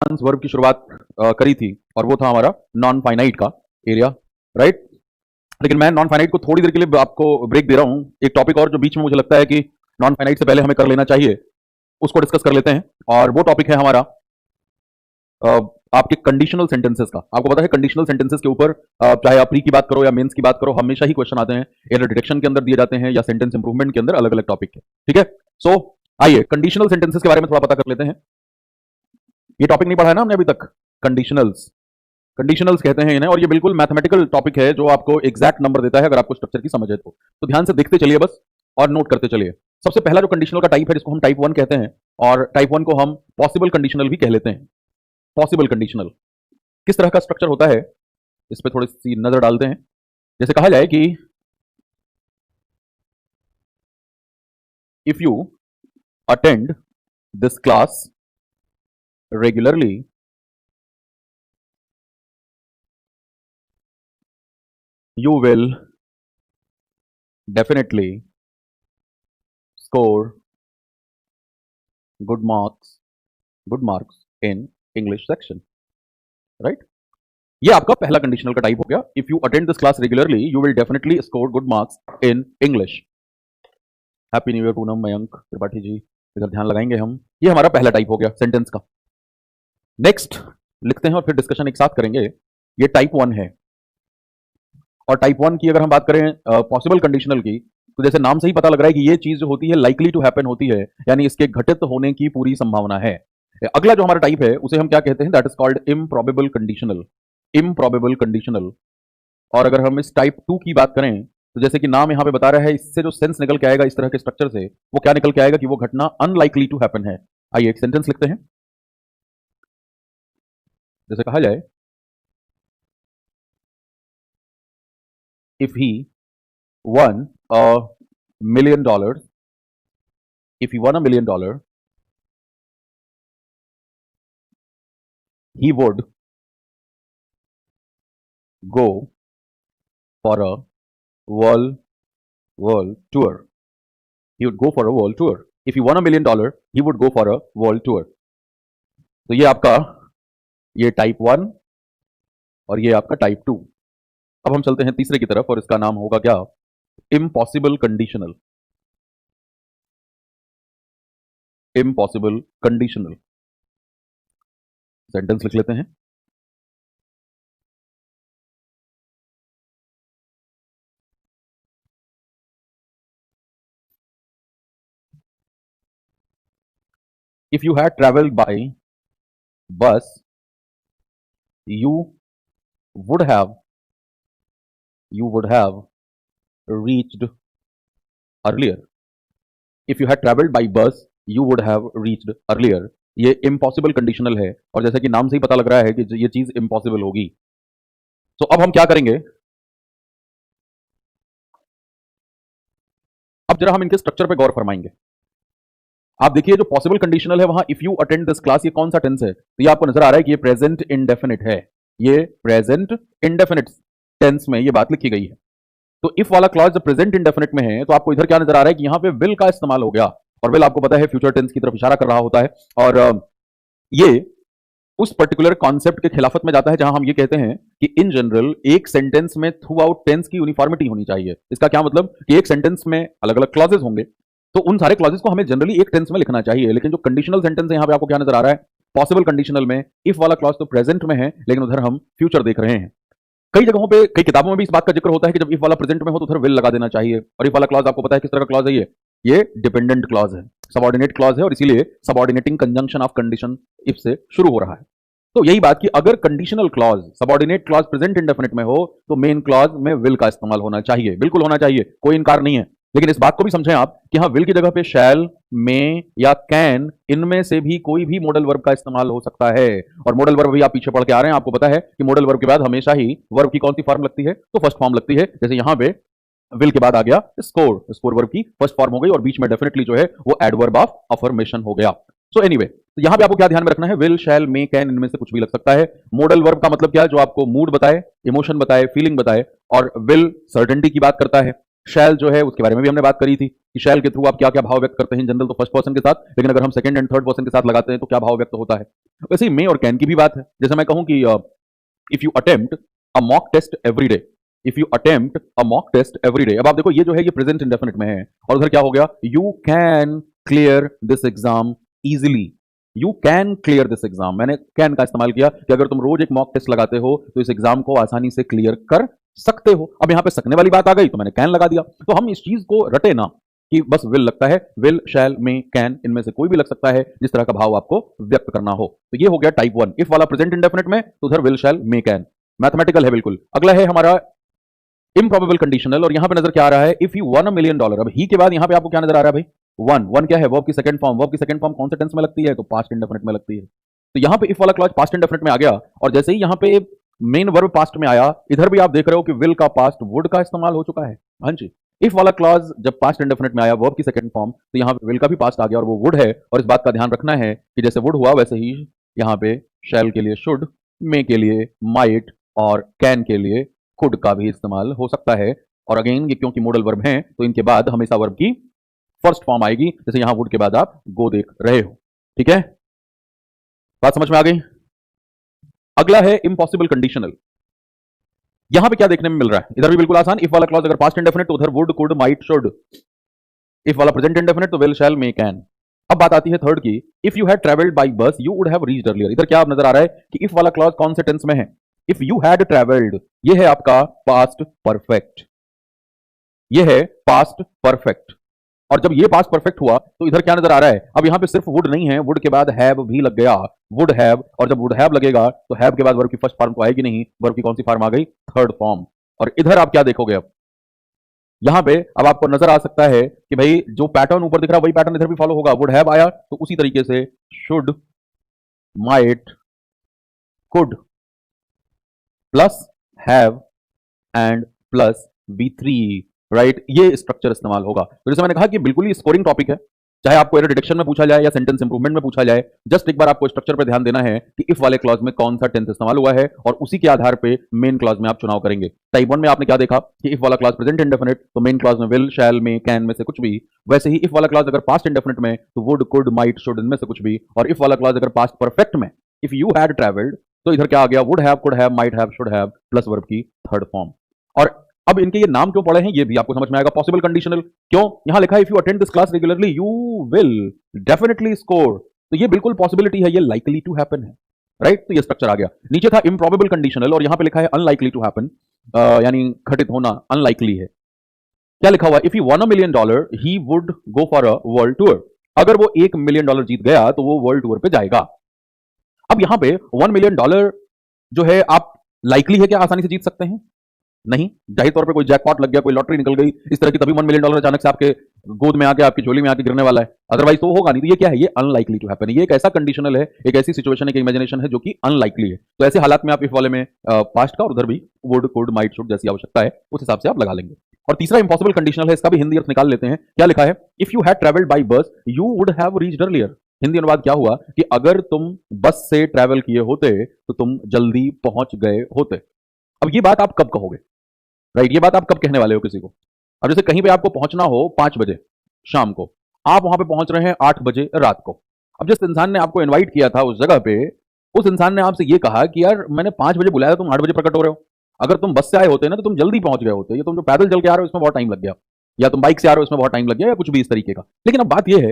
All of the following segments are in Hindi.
वर्ब की शुरुआत करी थी और वो था हमारा नॉन फाइनाइट का एरिया, राइट। लेकिन मैं नॉन फाइनाइट को थोड़ी देर के लिए आपको ब्रेक दे रहा हूं। एक टॉपिक और जो बीच में मुझे लगता है कि नॉन फाइनाइट से पहले हमें कर लेना चाहिए, उसको डिस्कस कर लेते हैं। और वो टॉपिक है हमारा आपके कंडीशनल सेंटेंसेस का। आपको पता है कंडीशनल सेंटेंसेस के ऊपर चाहे आप प्री की बात करो या मेंस की बात करो, हमेशा ही क्वेश्चन आते हैं, एरर डिटेक्शन के अंदर दिए जाते हैं या सेंटेंस इंप्रूवमेंट के अंदर, अलग अलग टॉपिक के। ठीक है, सो आइए कंडीशनल सेंटेंसेस के बारे में थोड़ा पता कर लेते हैं। ये टॉपिक नहीं पढ़ा है ना हमने अभी तक, कंडीशनल्स। कंडीशनल्स कहते हैं इन्हें, और ये बिल्कुल मैथमेटिकल टॉपिक है जो आपको एग्जैक्ट नंबर देता है अगर आपको स्ट्रक्चर की समझ है तो ध्यान से देखते चलिए बस और नोट करते चलिए। सबसे पहला जो कंडीशनल का टाइप है जिसको हम टाइप 1 कहते हैं, और टाइप 1 को हम पॉसिबल कंडीशनल भी कह लेते हैं। पॉसिबल कंडीशनल किस तरह का स्ट्रक्चर होता है, इस पर थोड़ी सी नजर डालते हैं। जैसे कहा जाए कि if you attend this class regularly you will definitely score good marks in English section, right? ये आपका पहला कंडीशनल का टाइप हो गया। If you attend this class regularly you will definitely score good marks in English. Happy new year Poonam, Mayank Tripathi ji, इधर ध्यान लगाएंगे हम। ये हमारा पहला टाइप हो गया सेंटेंस का। नेक्स्ट लिखते हैं और फिर डिस्कशन एक साथ करेंगे। ये टाइप 1 है। और टाइप 1 की अगर हम बात करें पॉसिबल कंडीशनल की, तो जैसे नाम से ही पता लग रहा है कि ये चीज जो होती है लाइकली टू हैपन होती है, यानी इसके घटित होने की पूरी संभावना है। अगला जो हमारा टाइप है उसे हम क्या कहते हैं, that is called improbable conditional. Improbable conditional. और अगर हम इस टाइप 2 की बात करें, तो जैसे कि नाम यहां पे बता रहा है, इससे जो सेंस निकल के आएगा इस तरह के स्ट्रक्चर से, वो क्या निकल के आएगा कि वो घटना अनलाइकली टू हैपन है। आइए एक सेंटेंस लिखते हैं। जैसे कहा जाए, if he won $1 million, if he won $1 million, he would go for a world tour. He would go for a world tour. If he won $1 million, he would go for a world tour. तो ये आपका ये टाइप 1 और ये आपका टाइप 2। अब हम चलते हैं तीसरे की तरफ और इसका नाम होगा क्या, impossible conditional. Impossible conditional. Sentence लिख लेते हैं। If you had traveled by bus, you would have reached earlier. If you had traveled by bus, you would have reached earlier. ये इम्पॉसिबल कंडीशनल है, और जैसा कि नाम से ही पता लग रहा है कि ये चीज इम्पॉसिबल होगी। तो अब हम क्या करेंगे, अब जरा हम इनके स्ट्रक्चर पे गौर फरमाएंगे। आप देखिए जो पॉसिबल कंडीशनल है वहां if you attend this class, ये कौन सा टेंस है, तो ये आपको नजर आ रहा है कि ये प्रेजेंट इंडेफिनिट है। ये प्रेजेंट इंडेफिनिट टेंस में ये बात लिखी गई है। तो इफ वाला क्लॉज जब प्रेजेंट इंडेफिनिट में है, तो आपको इधर क्या नजर आ रहा है कि यहां पे विल का इस्तेमाल हो गया, और विल आपको पता है फ्यूचर टेंस की तरफ इशारा कर रहा होता है। और ये उस पर्टिकुलर कॉन्सेप्ट के खिलाफत में जाता है जहां हम ये कहते हैं कि इन जनरल एक सेंटेंस में थ्रू आउट टेंस की यूनिफॉर्मिटी होनी चाहिए। इसका क्या मतलब कि एक सेंटेंस में अलग अलग क्लॉजेस होंगे, तो उन सारे क्लॉजेस को हमें जनरली एक टेंस में लिखना चाहिए। लेकिन जो कंडीशनल सेंटेंस है यहां पे आपको क्या नजर आ रहा है, पॉसिबल कंडीशनल में इफ वाला क्लॉज तो प्रेजेंट में है, लेकिन उधर हम फ्यूचर देख रहे हैं। कई जगहों पे, कई किताबों में भी इस बात का जिक्र होता है कि जब इफ वाला प्रेजेंट में हो तो उधर विल लगा देना चाहिए। और इफ वाला क्लॉज आपको पता है किस तरह का क्लॉज है, ये डिपेंडेंट क्लॉज है, सबऑर्डिनेट क्लॉज है, और इसीलिए subordinating conjunction of condition if से शुरू हो रहा है। तो यही बात कि अगर conditional clause subordinate clause present indefinite में हो, तो मेन क्लॉज में विल का इस्तेमाल होना चाहिए, बिल्कुल होना चाहिए, कोई इनकार नहीं है। लेकिन इस बात को भी समझें आप कि हाँ, विल की जगह पे शैल, मे या कैन, इनमें से भी कोई भी मॉडल वर्ब का इस्तेमाल हो सकता है। और मॉडल वर्ब भी आप पीछे पढ़ के आ रहे हैं, आपको पता है कि मॉडल वर्ब के बाद हमेशा ही वर्ब की कौन सी फॉर्म लगती है, तो फर्स्ट फॉर्म लगती है। जैसे यहां पे विल के बाद आ गया स्कोर, स्कोर वर्ब की फर्स्ट फॉर्म हो गई, और बीच में डेफिनेटली जो है वो एडवर्ब ऑफ अफर्मेशन हो गया। सो एनीवे, तो यहां पे आपको क्या ध्यान में रखना है, विल, शैल, मे, कैन, इनमें से कुछ भी लग सकता है। मॉडल वर्ब का मतलब क्या है, जो आपको मूड बताए, इमोशन बताए, फीलिंग बताए। और विल सर्टेनिटी की बात करता है। शैल जो है उसके बारे में भी हमने बात करी थी कि शैल के थ्रू आप क्या क्या भाव व्यक्त करते हैं जनरल, तो फर्स्ट पर्सन के साथ, लेकिन अगर हम सेकंड एंड थर्ड पर्सन के साथ लगाते हैं तो क्या भाव व्यक्त होता है। वैसे ही मे और कैन की भी बात है। जैसे मैं कहूं कि if you attempt a mock test every day, if you attempt a mock test every day. अब आप देखो ये जो है ये प्रेजेंट इंडेफिनिट में है और उधर क्या हो गया, you can clear this exam easily, you can clear this exam. मैंने कैन का इस्तेमाल किया कि अगर तुम रोज एक मॉक टेस्ट लगाते हो तो इस एग्जाम को आसानी से क्लियर कर सकते हो। अब यहां पे सकने वाली बात आ गई तो मैंने कैन लगा दिया। तो हम इस चीज को रटे ना कि बस विल लगता है, विल, शैल, मे, कैन, इनमें से कोई भी लग सकता है जिस तरह का भाव आपको व्यक्त करना हो। तो ये हो गया टाइप 1 इफ वाला प्रेजेंट इंडेफिनिट में, तो उधर will, shall, may, can mathematical है बिल्कुल। अगला है हमारा इम्प्रोबेबल कंडीशनल और यहां पे नजर क्या आ रहा है, if you one a million dollar. अब ही के बाद यहां पे आपको क्या नजर आ रहा है भाई, वन। वन क्या है, वर्ब की सेकंड फॉर्म। वर्ब की सेकंड फॉर्म कौन से टेंस में लगती है, तो पास्ट इंडेफिनिट में लगती है। तो यहां पे इफ वाला क्लॉज पास्ट इंडेफिनिट में आ गया और जैसे ही यहां पे मेन वर्ब पास्ट में आया, इधर भी आप देख रहे हो कि विल का पास्ट वुड का इस्तेमाल हो चुका है। हाँ जी, इफ वाला क्लॉज जब पास्ट इंडेफिनिट में आया वर्ब की सेकंड फॉर्म, तो यहां पे विल का भी पास्ट आ गया और वो वुड है। और इस बात का ध्यान रखना है कि जैसे वुड हुआ वैसे ही यहां पे शैल के लिए शुड, मे के लिए माइट और कैन के लिए कुड का भी इस्तेमाल हो सकता है। और अगेन ये क्योंकि मॉडल वर्ब हैं तो इनके बाद हमेशा वर्ब की फर्स्ट फॉर्म आएगी, जैसे यहां वुड के बाद आप गो देख रहे हो। ठीक है, बात समझ में आ गई। अगला है इम्पॉसिबल कंडीशनल। यहां पे क्या देखने में मिल रहा है, इधर भी बिल्कुल आसान। इफ वाला क्लॉज अगर पास्ट इंडेफिनिट तो उधर would, could, might, should. If वाला प्रेजेंट इंडेफिनिट तो विल, शैल, मे, कैन। अब बात आती है थर्ड की, if you had travelled by bus you would have reached earlier. इधर क्या नजर आ रहा है कि इफ वाला क्लॉज कौन से टेंस में है, इफ यू हैड ट्रेवल्ड, ये है आपका पास्ट परफेक्ट, ये है पास्ट परफेक्ट। और जब ये पास्ट परफेक्ट हुआ तो इधर क्या नजर आ रहा है, अब यहां पे सिर्फ वुड नहीं है, वुड के बाद हैव भी लग गया, वुड हैव। और जब वुड हैव लगेगा तो हैव के बाद वर्ब की फर्स्ट फॉर्म तो आएगी नहीं, वर्ब की कौन सी फॉर्म आ गई, थर्ड फॉर्म। और इधर आप क्या देखोगे, अब यहां पे अब आपको नजर आ सकता है कि भाई जो पैटर्न ऊपर दिख रहा है वही पैटर्न इधर भी फॉलो होगा। वुड हैव आया तो उसी तरीके से should, might, could plus have and plus B3, right, ये स्ट्रक्चर इस्तेमाल होगा। तो जैसे मैंने कहा कि बिल्कुल ही स्कोरिंग टॉपिक है, चाहे आपको एरर डिटेक्शन में पूछा जाए या सेंटेंस इंप्रूवमेंट में पूछा जाए, जस्ट एक बार आपको स्ट्रक्चर पे ध्यान देना है कि इफ वाले क्लॉज में कौन सा टेंस इस्तेमाल हुआ है और उसी के आधार पे मेन क्लॉज में आप चुनाव करेंगे। टाइप 1 में आपने क्या देखा कि इफ वाला क्लॉज प्रेजेंट इंडेफिनिट तो मेन क्लॉज में विल, शैल, मे, कैन में से कुछ भी। वैसे ही इफ वाला क्लॉज अगर पास्ट इंडेफिनिट में तो वुड, कुड, माइट, शुड, इनमें से कुछ भी। और इफ वाला क्लॉज अगर पास्ट परफेक्ट में, इफ यू हैड ट्रेवल्ड, तो इधर क्या आ गया, would have, could have, might have, should have plus verb की थर्ड फॉर्म। और अब इनके ये नाम क्यों पड़े हैं ये भी आपको समझ में आएगा। पॉसिबल कंडीशनल क्यों, यहां लिखा है if you attend this class regularly you will definitely score, तो ये बिल्कुल पॉसिबिलिटी है, ये लाइकली टू हैपन है, राइट। तो ये स्ट्रक्चर आ गया। नीचे था इम्प्रोबेबल कंडीशनल और यहां पे लिखा है अनलाइकली टू हैपन, यानी घटित होना अनलाइकली है। क्या लिखा हुआ, if you one a million dollar he would go for a world tour. अगर वो $1 मिलियन जीत गया तो वो वर्ल्ड टूर पे जाएगा। अब यहां पे $1 मिलियन जो है आप लाइकली है क्या आसानी से जीत सकते हैं, नहीं। जाहिर तौर पे कोई जैकपॉट लग गया, कोई लॉटरी निकल गई इस तरह की, तभी $1 मिलियन अचानक से आपके गोद में आके, आपकी झोली में आके गिरने वाला है, अदरवाइज तो होगा नहीं। तो ये क्या है, ये अनलाइकली टू हैपन। ये एक ऐसा कंडीशनल है, एक ऐसी सिचुएशन है, एक इमेजिनेशन है जो कि अनलाइकली है। तो ऐसे हालात में आप इफ वाले में पास्ट का और उधर भी वुड, कुड, माइट, शुड जैसी आवश्यकता है उस हिसाब से आप लगा लेंगे। और तीसरा इंपॉसिबल कंडीशनल है, इसका भी हिंदी अर्थ निकाल लेते हैं। क्या लिखा है, if you had travelled by bus you would have reached earlier. Hindi अनुवाद क्या हुआ कि अगर तुम बस से ट्रैवल किए होते तो तुम जल्दी पहुंच गए होते। अब ये बात आप कब कहोगे, राइट, ये बात आप कब कहने वाले हो किसी को। अब जैसे कहीं पे आपको पहुंचना हो 5 बजे शाम को, आप वहां पे पहुंच रहे हैं 8 बजे रात को। अब जिस इंसान ने आपको इनवाइट किया था उस जगह पे, उस इंसान ने आपसे ये कहा कि यार मैंने 5 बजे बुलाया, तुम 8 बजे प्रकट हो रहे हो। अगर तुम बस से आए होते ना तो तुम जल्दी पहुंच गए होते, या तुम जो पैदल चल के आ रहे हो इसमें बहुत टाइम लग गया, या तुम बाइक से आ रहे हो इसमें बहुत टाइम लग गया, या कुछ भी इस तरीके का। लेकिन अब बात यह है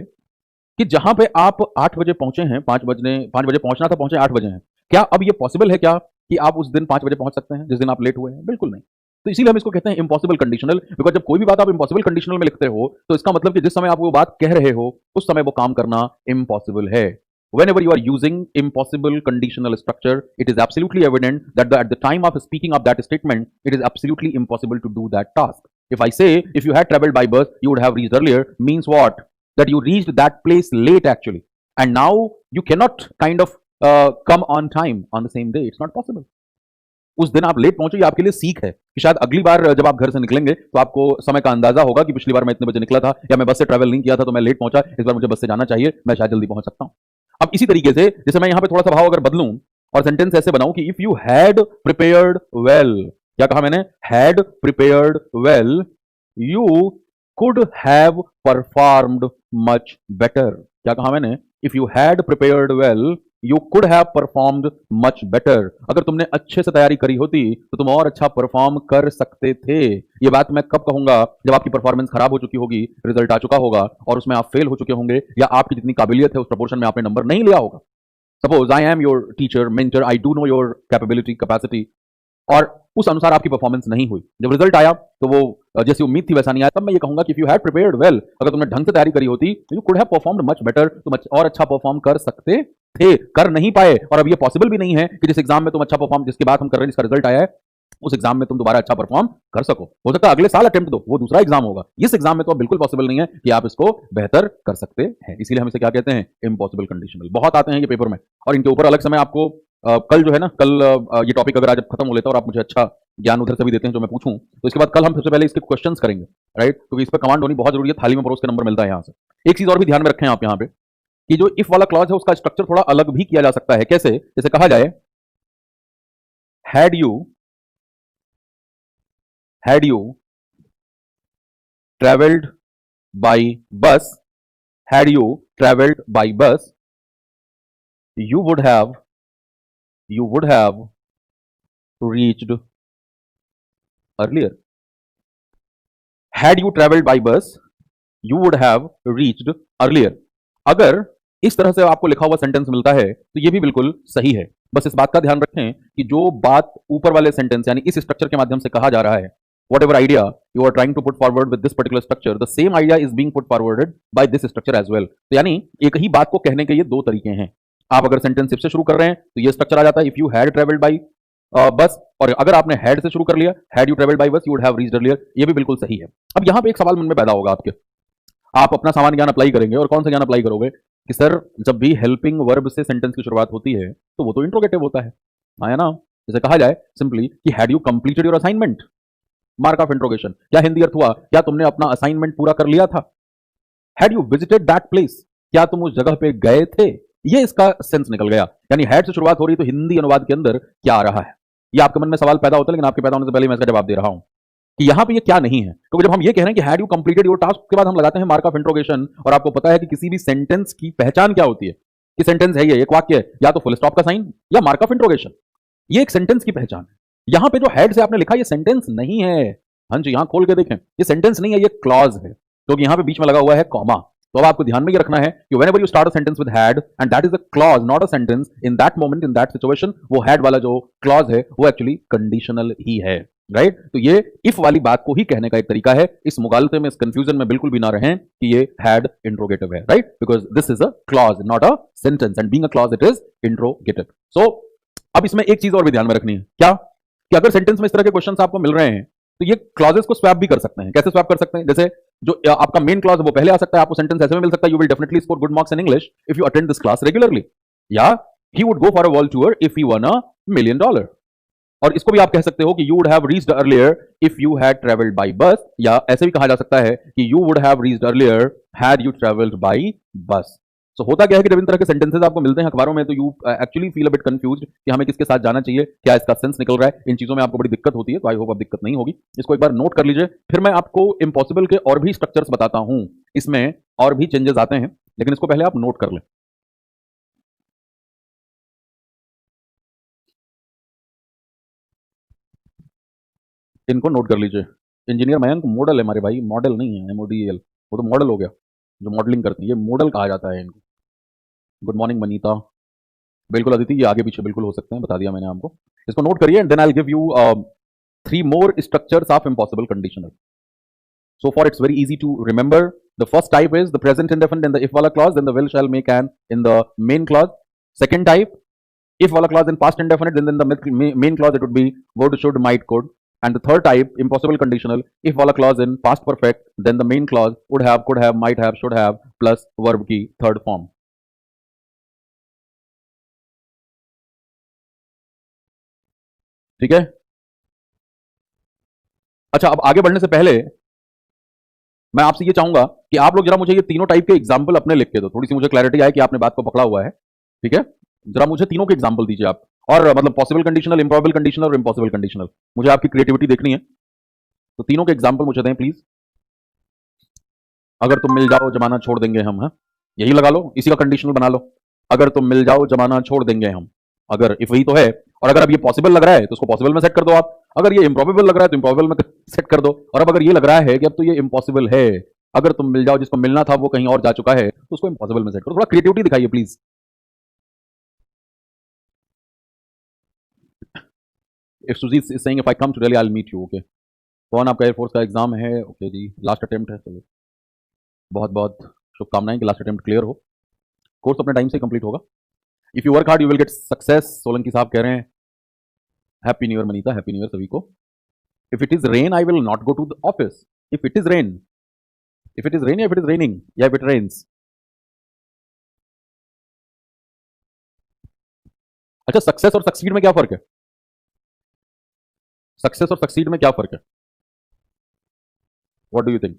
कि जहां पे आप 8 बजे पहुंचे हैं, 5 बजे पहुंचना था, पहुंचे 8 बजे हैं, क्या अब ये पॉसिबल है क्या कि आप उस दिन 5 बजे पहुंच सकते हैं जिस दिन आप लेट हुए हैं, बिल्कुल नहीं। तो इसीलिए हम इसको कहते हैं इम्पॉसिबल कंडीशनल। बिकॉज जब कोई भी बात आप इम्पॉसिबल कंडीशनल में लिखते हो तो इसका मतलब कि जिस समय आप वो बात कह रहे हो उस समय वो काम करना इम्पॉसिबल है। Whenever you are using impossible conditional structure, it is absolutely evident that at the time of speaking of that statement, it is absolutely impossible to do that task. If I say, if you had traveled by bus, you would have reached earlier, means what? That you reached that place late actually. And now you cannot kind of come on time on the same day. It's not possible. उस दिन आप लेट पहुंचे, ये आपके लिए सीख है कि शायद अगली बार जब आप घर से निकलेंगे तो आपको समय का अंदाजा होगा कि पिछली बार मैं इतने बजे निकला था, या मैं बस से ट्रैवल नहीं किया था तो मैं लेट पहुंचा, इस बार मुझे बस से जाना चाहिए, मैं शायद जल्दी पहुंच सकता हूं। अब इसी तरीके से जैसे मैं यहां पे थोड़ा सा भाव अगर बदलूं और सेंटेंस ऐसे बनाऊं कि if you had prepared well, क्या कहा मैंने, had prepared well you could have performed much better. क्या कहा मैंने, if you had prepared well you could have performed much better, अगर तुमने अच्छे से तैयारी करी होती तो तुम और अच्छा परफॉर्म कर सकते थे। ये बात मैं कब कहूंगा? जब आपकी परफॉर्मेंस खराब हो चुकी होगी, रिजल्ट आ चुका होगा और उसमें आप फेल हो चुके होंगे, या आपकी जितनी काबिलियत है उस प्रपोर्शन में आपने नंबर नहीं लिया होगा। Suppose I am your teacher, mentor, I do know your capability, capacity, और उस अनुसार आपकी परफॉर्मेंस नहीं हुई, जब रिजल्ट आया तो वो जैसी उम्मीद थी वैसा नहीं आया, तब मैं ये कहूंगा कि if you had prepared well, अगर तुमने ढंग से तैयारी करी होती तो you could have performed much better, तुम और अच्छा परफॉर्म कर सकते थे, कर नहीं पाए। और अब ये पॉसिबल भी नहीं है कि जिस एग्जाम में तुम अच्छा परफॉर्म, जिसके बाद हम कर रहे हैं, जिसका रिजल्ट आया है, उस एग्जाम में तुम दोबारा अच्छा परफॉर्म कर सको। हो सकता है अगले साल अटेम्प्ट दो, वो दूसरा एग्जाम होगा। इस एग्जाम में तो अब बिल्कुल पॉसिबल नहीं है कि आप इसको बेहतर कर सकते हैं, इसीलिए हम इसे क्या कहते हैं? Impossible conditional. बहुत आते हैं ये पेपर में, और इनके ऊपर अलग समय आपको कल जो है ना, कल ये टॉपिक अगर आज खत्म हो लेता और आप मुझे अच्छा ज्ञान उधर से भी देते हैं जो मैं पूछूं, तो इसके बाद कल हम सबसे पहले इसके क्वेश्चंस करेंगे, राइट? क्योंकि इस पर कमांड होनी बहुत जरूरी है, थाली में परोस के नंबर मिलता है यहाँ से। एक चीज और भी ध्यान में रखें आप यहाँ पे, कि जो इफ वाला क्लॉज है उसका स्ट्रक्चर थोड़ा अलग भी किया जा सकता है। कैसे? जैसे कहा जाए, had you travelled by bus, had you travelled by bus, you would have reached earlier. Had you traveled by bus, you would have reached earlier. अगर इस तरह से आपको लिखा हुआ सेंटेंस मिलता है तो ये भी बिल्कुल सही है। बस इस बात का ध्यान रखें कि जो बात ऊपर वाले सेंटेंस यानी इस स्ट्रक्चर के माध्यम से कहा जा रहा है, whatever idea you are trying to put forward with this particular structure, the same idea is being put forwarded by this structure as well. तो यानी एक ही बात को कहने के ये दो तरीके हैं। आप अगर सेंटेंस इफ से शुरू कर रहे हैं तो ये स्ट्रक्चर आ जाता है, if you had travelled by bus, और अगर आपने हैड से शुरू कर लिया, had you travelled by bus, you would have reached earlier, ये भी बिल्कुल सही है। अब यहाँ पे एक सवाल मन में पैदा होगा आपके, आप अपना सामान्य ज्ञान अप्लाई करेंगे, और कौन सा ज्ञान अप्लाई करोगे कि सर जब भी हेल्पिंग वर्ब से सेंटेंस की शुरुआत होती है तो वो तो इंट्रोगेटिव होता है, आया ना? जैसे कहा जाए सिंपली कि had you completed your assignment, mark of interrogation. क्या हिंदी अर्थ हुआ? क्या तुमने अपना असाइनमेंट पूरा कर लिया था? Had you visited that place, क्या तुम उस जगह पे गए थे? ये इसका सेंस निकल गया। यानी हैड से शुरुआत हो रही तो हिंदी अनुवाद के अंदर क्या आ रहा है, ये आपके मन में सवाल पैदा होता है, लेकिन आपके पैदा होने से पहले मैं इसका जवाब दे रहा हूं कि यहां पे ये क्या नहीं है। क्योंकि जब हम ये कह रहे हैं कि had you completed your task के बाद हम लगाते हैं मार्क ऑफ इंट्रोगेशन, और आपको पता है कि किसी भी सेंटेंस की पहचान क्या होती है कि सेंटेंस है ये एक वाक्य है, या तो फुल स्टॉप का साइन या मार्क ऑफ इंट्रोगेशन, ये एक सेंटेंस की पहचान है। यहां पे जो हैड से आपने लिखा ये सेंटेंस नहीं है। हाँ जी, यहां खोल के देखें, ये सेंटेंस नहीं है, ये क्लॉज है, क्योंकि यहां पे बीच में लगा हुआ है कॉमा। तो अब आपको ध्यान में ये रखना है कि whenever you start a sentence with had and that is a clause not a sentence, in that moment in that situation वो had वाला जो clause है वो actually conditional ही है, राइट? तो ये if वाली बात को ही कहने का एक तरीका है। इस मुगालते में, इस कंफ्यूजन में बिल्कुल भी ना रहें कि ये had इंट्रोगेटिव है, right? Because this is a clause not a sentence, and being a clause it is interrogative. So अब इसमें एक चीज और भी ध्यान में रखनी है, क्या कि अगर सेंटेंस में इस तरह के क्वेश्चन आपको मिल रहे हैं तो ये क्लॉजेस को स्वैप भी कर सकते हैं। कैसे स्वैप कर सकते हैं? जैसे जो आपका मेन क्लॉज है वो पहले आ सकता है, आपको सेंटेंस ऐसे में मिल सकता है, you will definitely score good marks in English if you attend this class regularly, या he would go for a world tour if he won $1 million। और इसको भी आप कह सकते हो कि you would have reached earlier if you had travelled by बस, या ऐसे भी कहा जा सकता है कि you would have reached earlier had you travelled by बस। सो होता क्या है कि जब इन तरह के सेंटेंसेस आपको मिलते हैं अखबारों में तो you actually feel a bit confused कि हमें किसके साथ जाना चाहिए, क्या इसका सेंस निकल रहा है, इन चीजों में आपको बड़ी दिक्कत होती है। तो आई होप अब दिक्कत नहीं होगी, इसको एक बार नोट कर लीजिए। फिर मैं आपको इम्पॉसिबल के और भी स्ट्रक्चर्स बताता हूं, इसमें और भी चेंजेस आते हैं, लेकिन इसको पहले आप नोट कर लें। इनको नोट कर लीजिए। इंजीनियर मयंक मॉडल है हमारे भाई, मॉडल नहीं है MODEL, वो तो मॉडल हो गया जो मॉडलिंग करती है, ये मॉडल कहा जाता है इनको। Good morning Manita. बिल्कुल अदिति, ये आगे पीछे बिल्कुल हो सकते हैं, बता दिया मैंने आपको। इसको नोट करिए and then I will give you 3 more structures of impossible conditional. So far it's very easy to remember. The first type is the present indefinite in the if wala clause, then the will, shall, may, can in the main clause. Second type, if wala clause in past indefinite, then in the main clause it would be would, should, might, could. And the third type, impossible conditional, if wala clause in past perfect, then the main clause would have, could have, might have, should have plus verb की third form. ठीक है? अच्छा, अब आगे बढ़ने से पहले मैं आपसे ये चाहूंगा कि आप लोग जरा मुझे ये तीनों टाइप के एग्जाम्पल अपने लिख के दो, थोड़ी सी मुझे क्लैरिटी आए कि आपने बात को पकड़ा हुआ है। ठीक है, जरा मुझे तीनों के एग्जाम्पल दीजिए आप, और मतलब पॉसिबल कंडीशनल, इम्प्रॉबेबल कंडीशनल और इम्पॉसिबल कंडीशनल। मुझे आपकी क्रिएटिविटी देखनी है, तो तीनों के एग्जाम्पल मुझे दें प्लीज। अगर तुम मिल जाओ जमाना छोड़ देंगे हम, हाँ यही लगा लो, इसी का कंडीशनल बना लो। अगर तुम मिल जाओ जमाना छोड़ देंगे हम, अगर इफ वही तो है, और अगर अब ये पॉसिबल लग रहा है तो उसको पॉसिबल में सेट कर दो आप, अगर ये इम्प्रॉबेबल लग रहा है तो इम्प्रॉबेबल में सेट कर दो, और अब अगर ये लग रहा है कि अब तो ये इम्पॉसिबल है, अगर तुम मिल जाओ जिसको मिलना था वो कहीं और जा चुका है, तो उसको इम्पॉसिबल में सेट करो। थोड़ा क्रिएटिविटी दिखाइए please. If Sujeet is saying if I come to Delhi I will meet you, okay. कौन आपका एयरफोर्स का एग्जाम है? ओके जी, लास्ट अटेम्प्ट है, चलो बहुत बहुत शुभकामनाएं कि लास्ट अटेम्प्ट क्लियर हो। कोर्स अपने टाइम से कंप्लीट होगा। If you work hard you will get success, Solanki साहब कह रहे हैं। Happy new year Manita, happy new year सभी को। If it is rain I will not go to the office. If it is rain, if it is rain या इफ इट इज रेनिंग या इफ इट रेन्स। अच्छा, सक्सेस और सक्सीड में क्या फर्क है? सक्सेस और सक्सीड में क्या फर्क है? What do you think?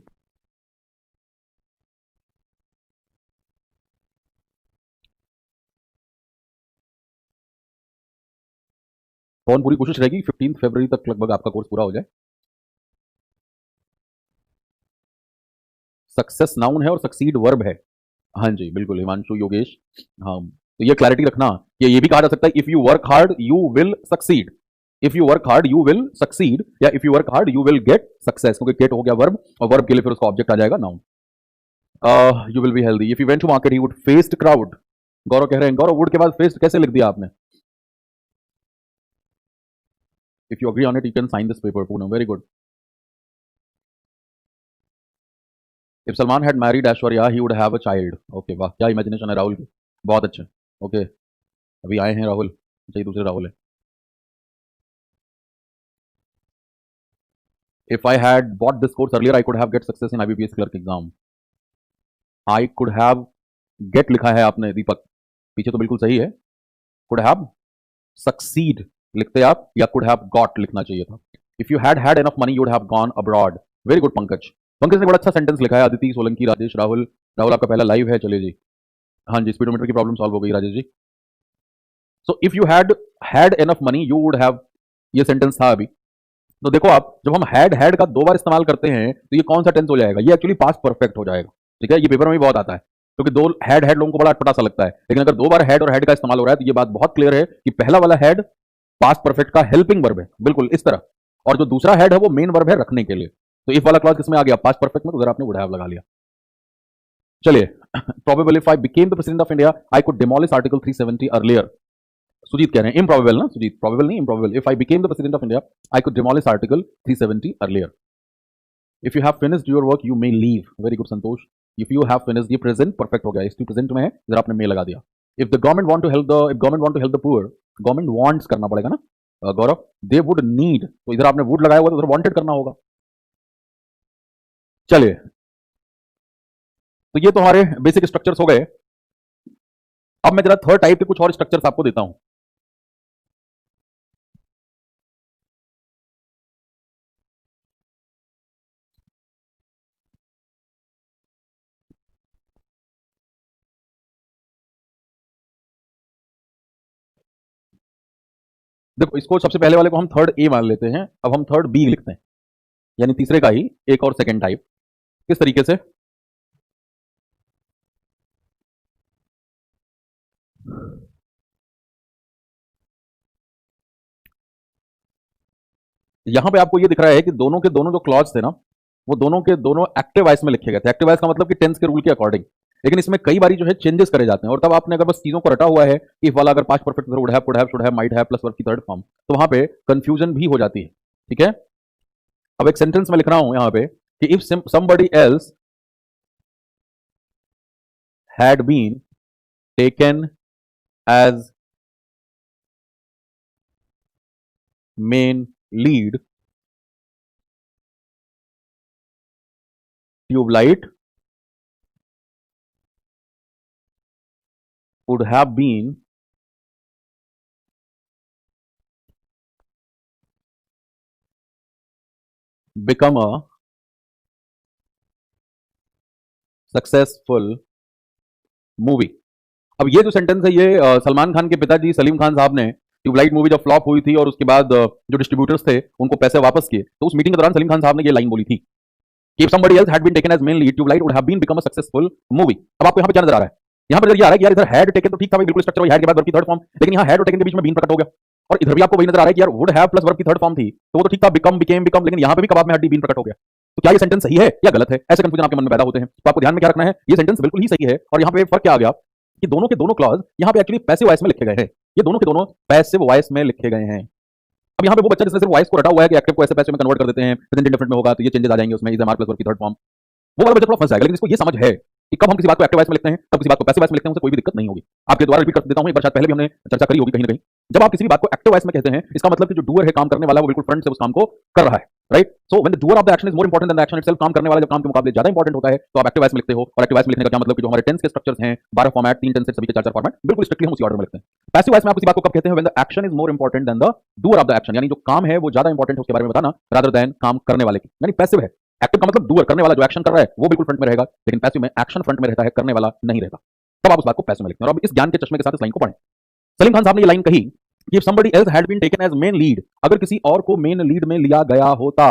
कौन पूरी कोशिश रहेगी 15 फरवरी तक लगभग आपका कोर्स पूरा हो जाए। सक्सेस नाउन है और सक्सीड वर्ब है। हाँ जी बिल्कुल, हिमांशु योगेश। हाँ, तो ये क्लैरिटी रखना कि ये भी कहा जा सकता है if you work hard you will succeed, if you work hard you will succeed, या if you work hard you will get success, क्योंकि गेट हो गया वर्ब और वर्ब के लिए फिर उसका ऑब्जेक्ट आ जाएगा noun. You will be healthy if you went to market he would faced crowd. Gaurav कह रहे हैं, गौरव वुड के बाद फेस्ड कैसे लिख दिया आपने? If you agree on it you can sign this paper. Poonam, very good. If Salman had married Aishwarya he would have a child. Okay, वाह क्या इमेजिनेशन है राहुल की, बहुत अच्छे। ओके, अभी आए हैं राहुल, अच्छा ये दूसरे राहुल है। If I had bought this course earlier I could have get success in IBPS clerk exam. I could have, get लिखा है आपने दीपक, पीछे तो बिल्कुल सही है। कुड हैव सक्सीड लिखते आप, या कुड हैव गॉट लिखना चाहिए था। If you had had enough money you would have gone abroad. Very good Pankaj, Pankaj ने बड़ा अच्छा सेंटेंस लिखा है। अदिति, सोलंकी, राजेश, राहुल, राहुल आपका पहला लाइव है, चलिए जी। हाँ जी, स्पीडोमीटर की प्रॉब्लम सॉल्व हो गई Rajesh ji. So if you had had enough money you would have, ये सेंटेंस था अभी। तो देखो आप, जब हम हैड का दो बार इस्तेमाल करते हैं तो ये कौन सा टेंस हो जाएगा? ये एक्चुअली पास्ट परफेक्ट हो जाएगा। ठीक है, ये पेपर में भी बहुत आता है, क्योंकि दो हैड लोगों को बड़ा अटपटा सा लगता है, लेकिन अगर दो बार हैड और हैड का इस्तेमाल हो रहा है तो ये बात बहुत क्लियर है कि पहला वाला हैड पास्ट परफेक्ट का हेल्पिंग वर्ब है, बिल्कुल इस तरह, और जो दूसरा हैड है वो मेन वर्ब है, रखने के लिए। तो इफ वाला क्लॉज किसमें आ गया? पास्ट परफेक्ट में, तो उधर आपने वुड हैव लगा लिया। चलिए, probable if I became the president of India I could demolish article 370 earlier. Sujeet कह रहे हैं इम्प्रोबेबल ना, सुजीत प्रोबेबल नहीं improbable. If I became the president of India I could demolish article 370 earlier. If you have finished your work you may leave. Very good Santosh. If you have finished, ये प्रेजेंट परफेक्ट हो गया, इसकी प्रेजेंट में है, इधर आपने मे लगा दिया। If the government want to help the, if government want to help the poor, government wants करना पड़ेगा ना गौरव, दे वुड नीड, तो इधर आपने वुड लगाया हुआ तो उधर वांटेड करना होगा। चलिए, तो ये तो हमारे बेसिक स्ट्रक्चर्स हो गए। अब मैं जरा थर्ड टाइप के कुछ और स्ट्रक्चर्स आपको देता हूं। देखो, इसको सबसे पहले वाले को हम थर्ड ए मान लेते हैं, अब हम थर्ड बी लिखते हैं, यानी तीसरे का ही एक और सेकंड टाइप। किस तरीके से? यहां पे आपको ये दिख रहा है कि दोनों के दोनों जो क्लॉज थे ना, वो दोनों के दोनों एक्टिव वॉइस में लिखे गए थे। एक्टिव वॉइस का मतलब कि टेंस के रूल के अकॉर्डिंग, लेकिन इसमें कई बारी जो है चेंजेस करे जाते हैं, और तब आपने अगर बस चीजों को रटा हुआ है, इफ वाला अगर past perfect would have, could have, should have, might have plus verb की थर्ड फॉर्म, तो वहां पे कंफ्यूजन भी हो जाती है। ठीक है, अब एक सेंटेंस में लिख रहा हूं यहां पे कि if somebody else had been taken as main lead, Tubelight would have been become a successful movie. अब ये जो सेंटेंस है ये सलमान खान के पिताजी सलीम खान साहब ने ट्यूबलाइट मूवी जब फ्लॉप हुई थी और उसके बाद जो डिस्ट्रीब्यूटर्स थे उनको पैसे वापस किए, तो उस मीटिंग के दौरान सलीम खान साहब ने ये लाइन बोली थी कि if somebody else had been taken as main lead Tubelight would have been become a successful movie। अब आपको यहां पे क्या नजर आ रहा है? यहाँ पर ये आ रहा है कि यार इधर हैड टेकन तो ठीक था भाई, बिल्कुल स्ट्रक्चर वही हैड के बाद वर्ब की थर्ड फॉर्म, लेकिन यहाँ हैड और टेकन के बीच में बीन प्रकट हो गया। और इधर भी आपको वही नजर आ रहा है कि यार वुड हैव प्लस वर्ब की थर्ड फॉर्म थी, तो वो तो ठीक था, बिकम बिकेम बिकम, लेकिन यहाँ पे भी कबाब में हड्डी बीन प्रकट हो गया। तो क्या ये सेंटेंस सही है या गलत है? ऐसे कंफ्यूजन आपके मन में पैदा होते हैं। तो आपको ध्यान में क्या रखना है, ये सेंटेंस बिल्कुल ही सही है। और यहाँ पे फर्क क्या आ गया कि दोनों के दोनों क्लॉज यहाँ पे एक्चुअली पैसिव वॉइस में लिखे गए हैं। ये दोनों के दोनों पैसिव वॉइस में लिखे गए हैं। अब यहाँ पे वो बच्चा जिसने सिर्फ वॉइस को रटा हुआ है कि एक्टिव को ऐसे पैसिव में कन्वर्ट कर देते हैं, प्रेजेंट इंडेफिनिट में होगा तो ये चेंजेस आ जाएंगे उसमें, इज एमआर प्लस वर्ब की थर्ड फॉर्म, वो वाला बच्चा थोड़ा फंस जाएगा। लेकिन इसको ये समझ है कि कब हम किसी बात को एक्टिव वॉइस में लिखते हैं, कब किसी बात को पैसिव वॉइस में लिखते हैं, उसे कोई भी दिक्कत नहीं होगी। आपके द्वारा रिपीट कर देता हूं, एक बार शायद पहले भी हमने चर्चा करी होगी कहीं ना कहीं। जब आप किसी भी बात को एक्टिव वॉइस में कहते हैं, इसका मतलब कि जो डूअर है, काम करने वाला, वो बिल्कुल फ्रंट से उस काम को कर रहा है, right? So when the doer of the action is more important than the action itself, काम करने वाला जब काम के मुकाबले ज्यादा इंपॉर्टेंट होता है, तो आप एक्टिव वॉइस में लिखते हो। और एक्टिव वॉइस में लिखने का क्या मतलब कि जो हमारे टेंस के स्ट्रक्चर्स हैं, 12 फॉर्मेट, 3 टेंस सभी के 4 फॉर्मेट, बिल्कुल स्ट्रिक्टली हम उसी ऑर्डर में लिखते हैं। पैसिव वॉइस में आप किसी बात को कब कहते हैं? When the action is more important than the doer of the action, यानी जो काम है वो ज्यादा इंपॉर्टेंट है उसके बारे में बताना, रादर देन काम करने वाले की, यानी पैसिव है। एक्टिव का मतलब डूअर, करने वाला, जो एक्शन कर रहा है वो बिल्कुल फ्रंट में रहेगा, लेकिन पैसिव में एक्शन फ्रंट में रहता है, करने वाला नहीं रहता। तब आप उस बात को पैसिव में लिखते हैं। और अब इस ज्ञान के चश्मे के साथ इस लाइन को पढ़ें। सलीम खान साहब ने ये लाइन कही कि if somebody else had been taken as main lead, अगर किसी और को मेन लीड में लिया गया होता,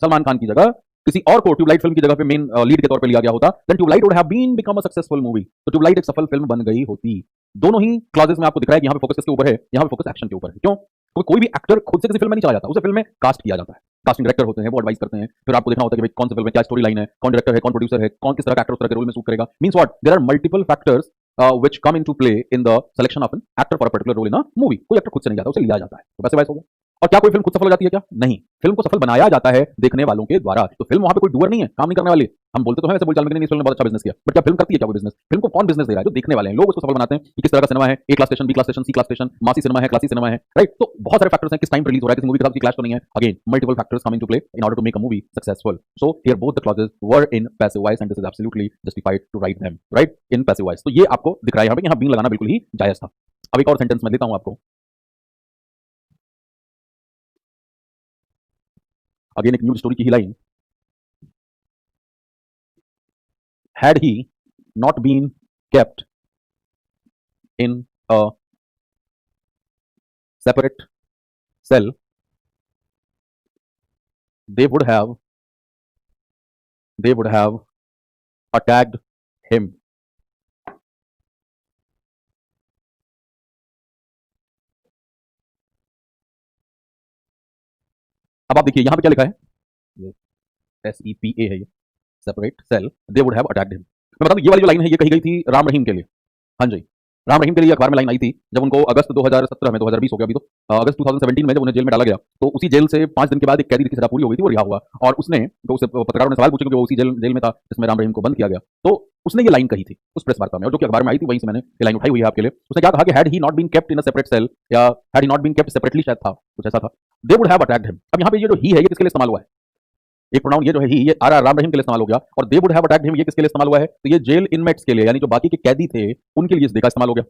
सलमान खान की जगह किसी और को ट्यूबलाइट फिल्म की जगह पे मेन लीड के तौर पे लिया गया होता, then Tubelight would have been become a successful movie, तो ट्यूबलाइट एक सफल फिल्म बन गई होती। दोनों ही क्लॉजेस में आपको दिख रहा है कि यहाँ पे फोकस किसके ऊपर है, यहाँ पे फोकस एक्शन के ऊपर है। क्यों? क्योंकि कोई भी एक्टर खुद से किसी फिल्म में नहीं चला जाता, उसे फिल्म में कास्ट किया जाता है। कास्टिंग डायरेक्टर होते हैं, वो एडवाइस करते हैं, फिर आपको देखना होता है कि भाई कौन सी फिल्म है, क्या स्टोरी लाइन है, कौन डायरेक्टर है, कौन प्रोड्यूसर है, कौन किस तरह का एक्टर उस तरह के रोल में सूट करेगा। Means what, there are multiple factors which come into play in the selection of an actor for a particular role in a movie। कोई एक्टर खुद से नहीं जाता, उसे लिया जाता है, तो वैसे वैसे हो गया। और क्या कोई फिल्म खुद सफल हो जाती है? क्या नहीं, फिल्म को सफल बनाया जाता है देखने वालों के द्वारा। तो फिल्म वहां पे कोई डूअर नहीं है, काम नहीं करने वाली। हम बोलते तो हैं वैसे बोलचाल में कि नहीं, इस फिल्म ने बहुत अच्छा बिजनेस किया, बट क्या फिल्म करती है क्या वो बिजनेस? फिल्म को कौन बिजनेस दे रहा है? जो देखने वाले हैं, लोग उसको सफल बनाते हैं कि किस तरह का सिनेमा है, A class station, B class station, C class station, massy cinema है, क्लासी सिनेमा है, राइट? तो बहुत सारे फैक्टर्स हैं, किस टाइम रिलीज हो रहा है, किस मूवी के साथ क्लैश तो नहीं है। Again multiple factors come into play in order to make a movie successful. So here both the clauses were in passive voice and this is absolutely justified to write them right in passive voice. तो ये आपको दिख रहा है यहाँ पे, यहाँ बीन लगाना बिल्कुल ही जायज था। अब एक और सेंटेंस मैं देता हूं आपको, अगेन एक न्यू स्टोरी की ही line, had he not been kept in a separate cell, they would have attacked him। अब आप देखिए यहां पे क्या लिखा है, ये SEPA है, ये separate cell, they would have attacked him. मैं बता दूं, ये वाली जो लाइन है ये कही गई थी राम रहीम के लिए। हाँ जी, राम रहीम के लिए अखबार में लाइन आई थी जब उनको अगस्त 2017 में, 2020 हो गया अभी तो, अगस्त 2017 में जब उन्हें जेल में डाला गया, तो उसी जेल से 5 दिन के बाद एक कैदी की सजा पूरी हो गई थी, वो रिहा हुआ। और उसने, तो उससे पत्रकारों ने सवाल पूछे क्योंकि वो उसी जेल में था जिसमें राम रहीम को बंद किया गया, तो उसने ये लाइन कही थी उस प्रेस वार्ता में, और जो कि अखबार में आई थी वहीं से मैंने ये लाइन उठाई हुई है आपके लिए। उसने क्या कहा कि had he not been kept in a separate cell, या had he not been kept separately, शायद था कुछ ऐसा था, they would have attacked him. अब यहाँ पे ये जो ही है ये किसके लिए इस्तेमाल हुआ है? एक प्रोनाउन ये जो है ही, ये आर राम रहीम के लिए इस्तेमाल हो गया, और दे वुड हैव अटैक्ड हिम ये किसके लिए इस्तेमाल हुआ है? तो ये जेल इनमेट्स के लिए, यानी जो बाकी के कैदी थे उनके लिए इस दे का इस्तेमाल हो गया,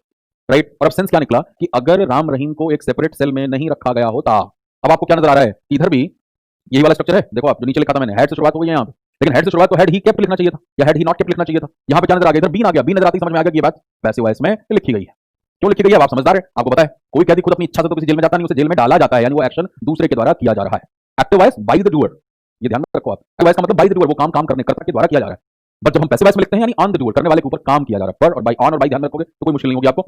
राइट? और अब सेंस क्या निकला कि अगर राम रहीम को एक सेपरेट सेल में नहीं रखा गया होता, अब आपको क्या नजर आ रहा है कि इधर भी यही वाला स्ट्रक्चर है। देखो आप, जो नीचे लिखा था मैंने, हेड से शुरुआत हो गई है यहाँ पे, लेकिन हेड से शुरुआत तो हेड ही केप्ट लिखना चाहिए था, या हेड ही नॉट केप्ट लिखना चाहिए था। यहाँ पे क्या नजर आ गया? इधर बीन आ गया, बीन नजर आती समझ में आ गया कि ये बात पैसिव वॉइस में लिखी गई है। क्यों लिखी गई है? आप समझदार है, आपको पता है कोई कैदी खुद अपनी इच्छा से तो किसी जेल में जाता नहीं, उसे जेल में डाला जाता है, यानी वो एक्शन दूसरे के द्वारा किया जा रहा है। Active voice by the doer, ये ध्यान में रखो आप। एक्टिव वॉइस का मतलब बाय द डूअर, वो काम करने कर्ता के द्वारा किया जा रहा है। बट जब हम पैसिव वॉइस में लिखते हैं, यानी ऑन द डूअर, करने वाले के ऊपर काम किया जा रहा है, पर और बाय, ऑन और बाय ध्यान में रखोगे तो कोई मुश्किल नहीं होगी आपको।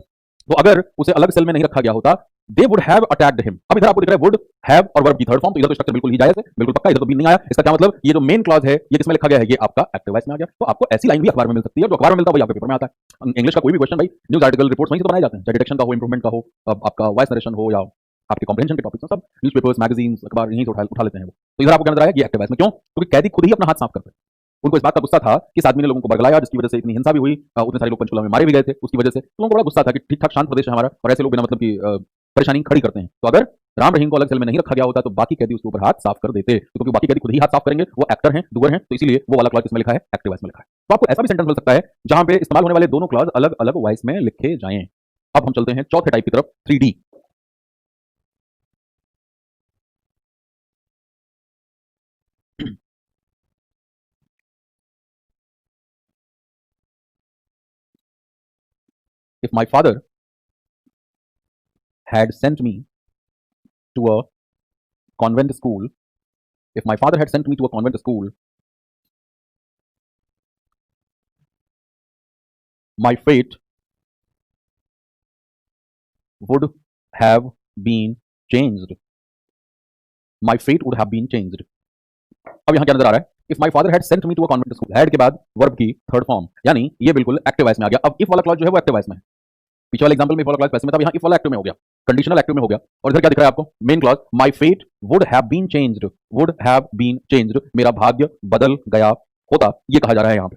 तो अगर उसे अलग सेल में नहीं रखा गया होता, दे वुड हैव अटैक्ड हिम। अब इधर आपको दिख रहा है वुड हैव और वर्ब की थर्ड फॉर्म, तो इधर तो स्ट्रक्चर बिल्कुल ही जायज है, बिल्कुल पक्का, इधर तो भी नहीं आया। इसका क्या मतलब? ये जो मेन क्लॉज है ये किसमें लिखा गया है? ये आपका एक्टिव वॉइस में आ गया। तो आपको ऐसी लाइन भी अखबार में मिल सकती है, जो अखबार में मिलता है वही आपके पेपर में आता है। इंग्लिश का कोई भी क्वेश्चन भाई, न्यूज आर्टिकल, रिपोर्ट्स वहीं से तो बनाए जाते हैं, चाहे डिटेक्शन का हो, इंप्रूवमेंट का हो, आपका वॉइस नरेशन हो, या आपके कॉम्प्रिहेंशन के टॉपिक्स, सब न्यूज़पेपर्स, मैगजीन्स, अखबार यहीं से उठा लेते हैं वो। तो इधर आपको क्या नजर आया कि एक्टिव वॉइस में, क्यों? क्योंकि कैदी खुद ही अपना हाथ साफ करते हैं। उनको इस बात का गुस्सा था कि इस आदमी ने लोगों को बरगलाया, जिसकी वजह से इतनी हिंसा भी हुई, उतने सारे लोग पंचकुला में मारे भी गए थे उसकी वजह से। तो लोगों को बड़ा गुस्सा था कि ठीक ठाक शांत प्रदेश है हमारा, और ऐसे लोग बिना मतलब की परेशानी खड़ी करते हैं। तो अगर राम रहीम को अलग सेल में नहीं रखा गया होता तो बाकी कैदी उसके ऊपर हाथ साफ कर देते, तो क्योंकि बाकी कैदी खुद ही हाथ साफ करेंगे, वो एक्टर हैं, डूअर हैं, तो इसीलिए वो वाला क्लॉज इसमें लिखा है, एक्टिव वॉइस में लिखा है। तो आपको ऐसा भी सेंटेंस मिल सकता है जहां पे इस्तेमाल होने वाले दोनों क्लॉज अलग अलग वॉइस में लिखे जाएं। अब हम चलते हैं चौथे टाइप की तरफ, 3D। If my father had sent me to a convent school, if my father had sent me to a convent school, my fate would have been changed, my fate would have been changed. अब यहां क्या नजर आ रहा है, if my father had sent me to a convent school, had के बाद वर्ब की थर्ड फॉर्म, यानी ये बिल्कुल एक्टिव वॉइस में आ गया। अब इफ वाला क्लॉज जो है वो एक्टिव वॉइस में है, पीछे वाले एग्जांपल में इफ वाला क्लॉज पैसिव में था, यहाँ इफ वाला एक्टिव में हो गया, कंडीशनल एक्टिव में हो गया। और इधर क्या दिख रहा है आपको, main clause, my fate would have been changed, would have been changed, मेरा भाग्य बदल गया होता, ये कहा जा रहा है यहाँ पे।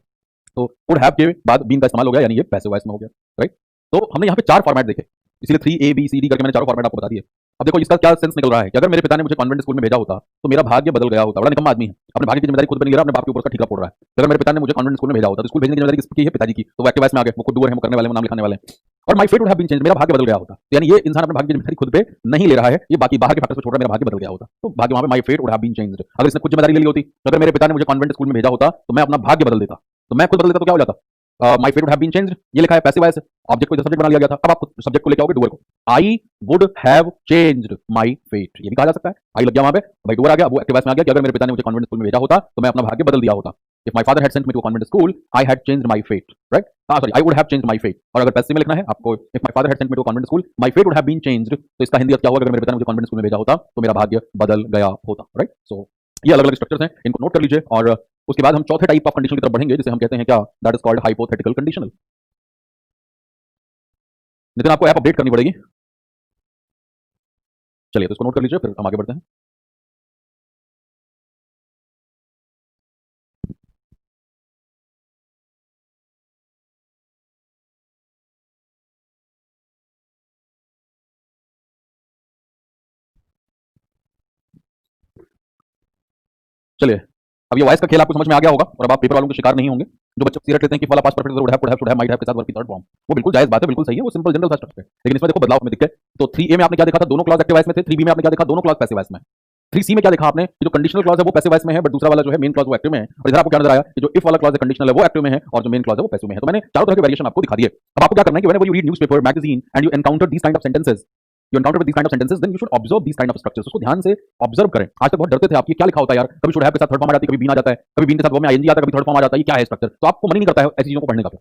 तो वुड हैव के बाद बीन का इस्तेमाल हो गया, यानी ये पैसिव वॉइस में हो गया, राइट। तो हमने यहाँ पे चार फॉर्मेट देखे, इसलिए 3 A B C D करके मैंने चारों फॉर्मेट आपको बता दिए। अब देखो इसका क्या सेंस निकल रहा है कि अगर मेरे पिता ने मुझे कॉन्वेंट स्कूल में भेजा होता तो मेरा भाग्य बदल गया होता। बड़ा निकम्मा आदमी है, अपने भाग्य की जिम्मेदारी खुद पर नहीं ले रहा, अपने बाप के ऊपर उसका ठीकरा फोड़ रहा है। तो अगर मेरे पिता ने मुझे कॉन्वेंट स्कूल में भेजा होता तो स्कूल भेजने की जिम्मेदारी किसकी है, पिताजी की। तो वो एक्टिव वॉइस में आ गए, वो खुद डूअर है, वो करने वाले हैं, वो नाम लिखाने वाले हैं। और my fate would have been changed, मेरा भाग्य बदल गया होता, यानी ये इंसान अपने भाग्य की जिम्मेदारी खुद पे नहीं ले रहा है, ये बाकी बाहर के फैक्टर्स को छोड़ रहा है, मेरा भाग्य बदल गया होता। तो भाग्य वहां पे my fate would have been changed. अगर इसने खुद जिम्मेदारी ले ली होती, तो अगर मेरे पिता ने मुझे कॉन्वेंट स्कूल में भेजा होता तो मैं अपना भाग्य बदल देता, तो मैं खुद बदल देता तो क्या हो जाता, my fate would have been changed, ये लिखा है पैसिव वॉइस, ऑब्जेक्ट को इधर सब्जेक्ट बना लिया गया था। अब आप सब्जेक्ट को लेके आओगे डूअर को, I would have changed my fate, ये भी कहा जा सकता है। आई लग गया वहां पे, भाई डूअर आ गया, वो एक्टिव वॉइस में आ गया कि अगर मेरे पिता ने मुझे कॉन्वेंट स्कूल में भेजा होता तो मैं अपना भाग्य बदल दिया होता। If my father had sent me to a convent school I had changed my fate, right. Sorry, I would have changed my fate. और अगर पैसिव में लिखना है आपको, if my father had sent me to a convent school my fate would have been changed, तो इसका हिंदी अर्थ क्या होगा, अगर मेरे पिता ने मुझे कॉन्वेंट स्कूल में भेजा होता तो मेरा भाग्य बदल गया होता, राइट। सो ये अलग अलग स्ट्रक्चर्स हैं, इनको नोट कर लीजिए। और उसके बाद हम चौथे टाइप ऑफ कंडीशन की तरफ बढ़ेंगे, जिसे हम कहते हैं क्या, that is called hypothetical conditional. Nitin आपको ऐप अपडेट करनी पड़ेगी, चलिए तो इसको नोट कर लीजिए, फिर हम आगे बढ़ते हैं। चलिए, अब ये वॉइस का खेल आपको समझ में आ गया होगा और अब आप पेपर वालों के शिकार नहीं होंगे, जो बच्चे सीरियस लेते हैं कि वाला past perfect would have, could have, might have के साथ वर्ब की थर्ड फॉर्म। वो बिल्कुल जायज बात है, बिल्कुल सही है, वो सिंपल जनरल सा स्ट्रक्चर है। लेकिन इसमें देखो बदलाव में दिक्कत। तो 3A में आपने क्या देखा था, दोनों क्लॉज एक्टिव वॉइस में थे। 3B में आपने क्या देखा, दोनों क्लॉज पैसिव वॉइस में। 3C में क्या देखा आपने, जो कंडीशनल क्लॉज है वो पैसिव वॉइस में है, बट दूसरा वाला जो है मेन क्लॉज वो एक्टिव में है। और इधर आपको क्या नजर आया कि जो इफ वाला क्लॉज है कंडीशनल है वो एक्टिव में है और जो मेन क्लॉज है वो पैसिव में है। तो मैंने चारों तरह के वेरिएशन आपको दिखा दिए। अब आपको क्या करना है कि whenever you read newspaper, magazine and you encounter these kind of sentences, you encounter with these kind of sentences, then you should observe these kind of structures। उसको ध्यान से ऑब्जर्व करें। आज तक बहुत डरते थे आप, ये क्या लिखा होता है यार, कभी शुड हैव के साथ थर्ड फॉर्म आ जाती है, कभी बीन आ जाता है, कभी बीन के साथ वो में आईएनजी आता है, कभी थर्ड फॉर्म आ जाता है, ये क्या है स्ट्रक्चर। तो आपको मन ही नहीं करता है ऐसी चीजों को पढ़ने का। फिर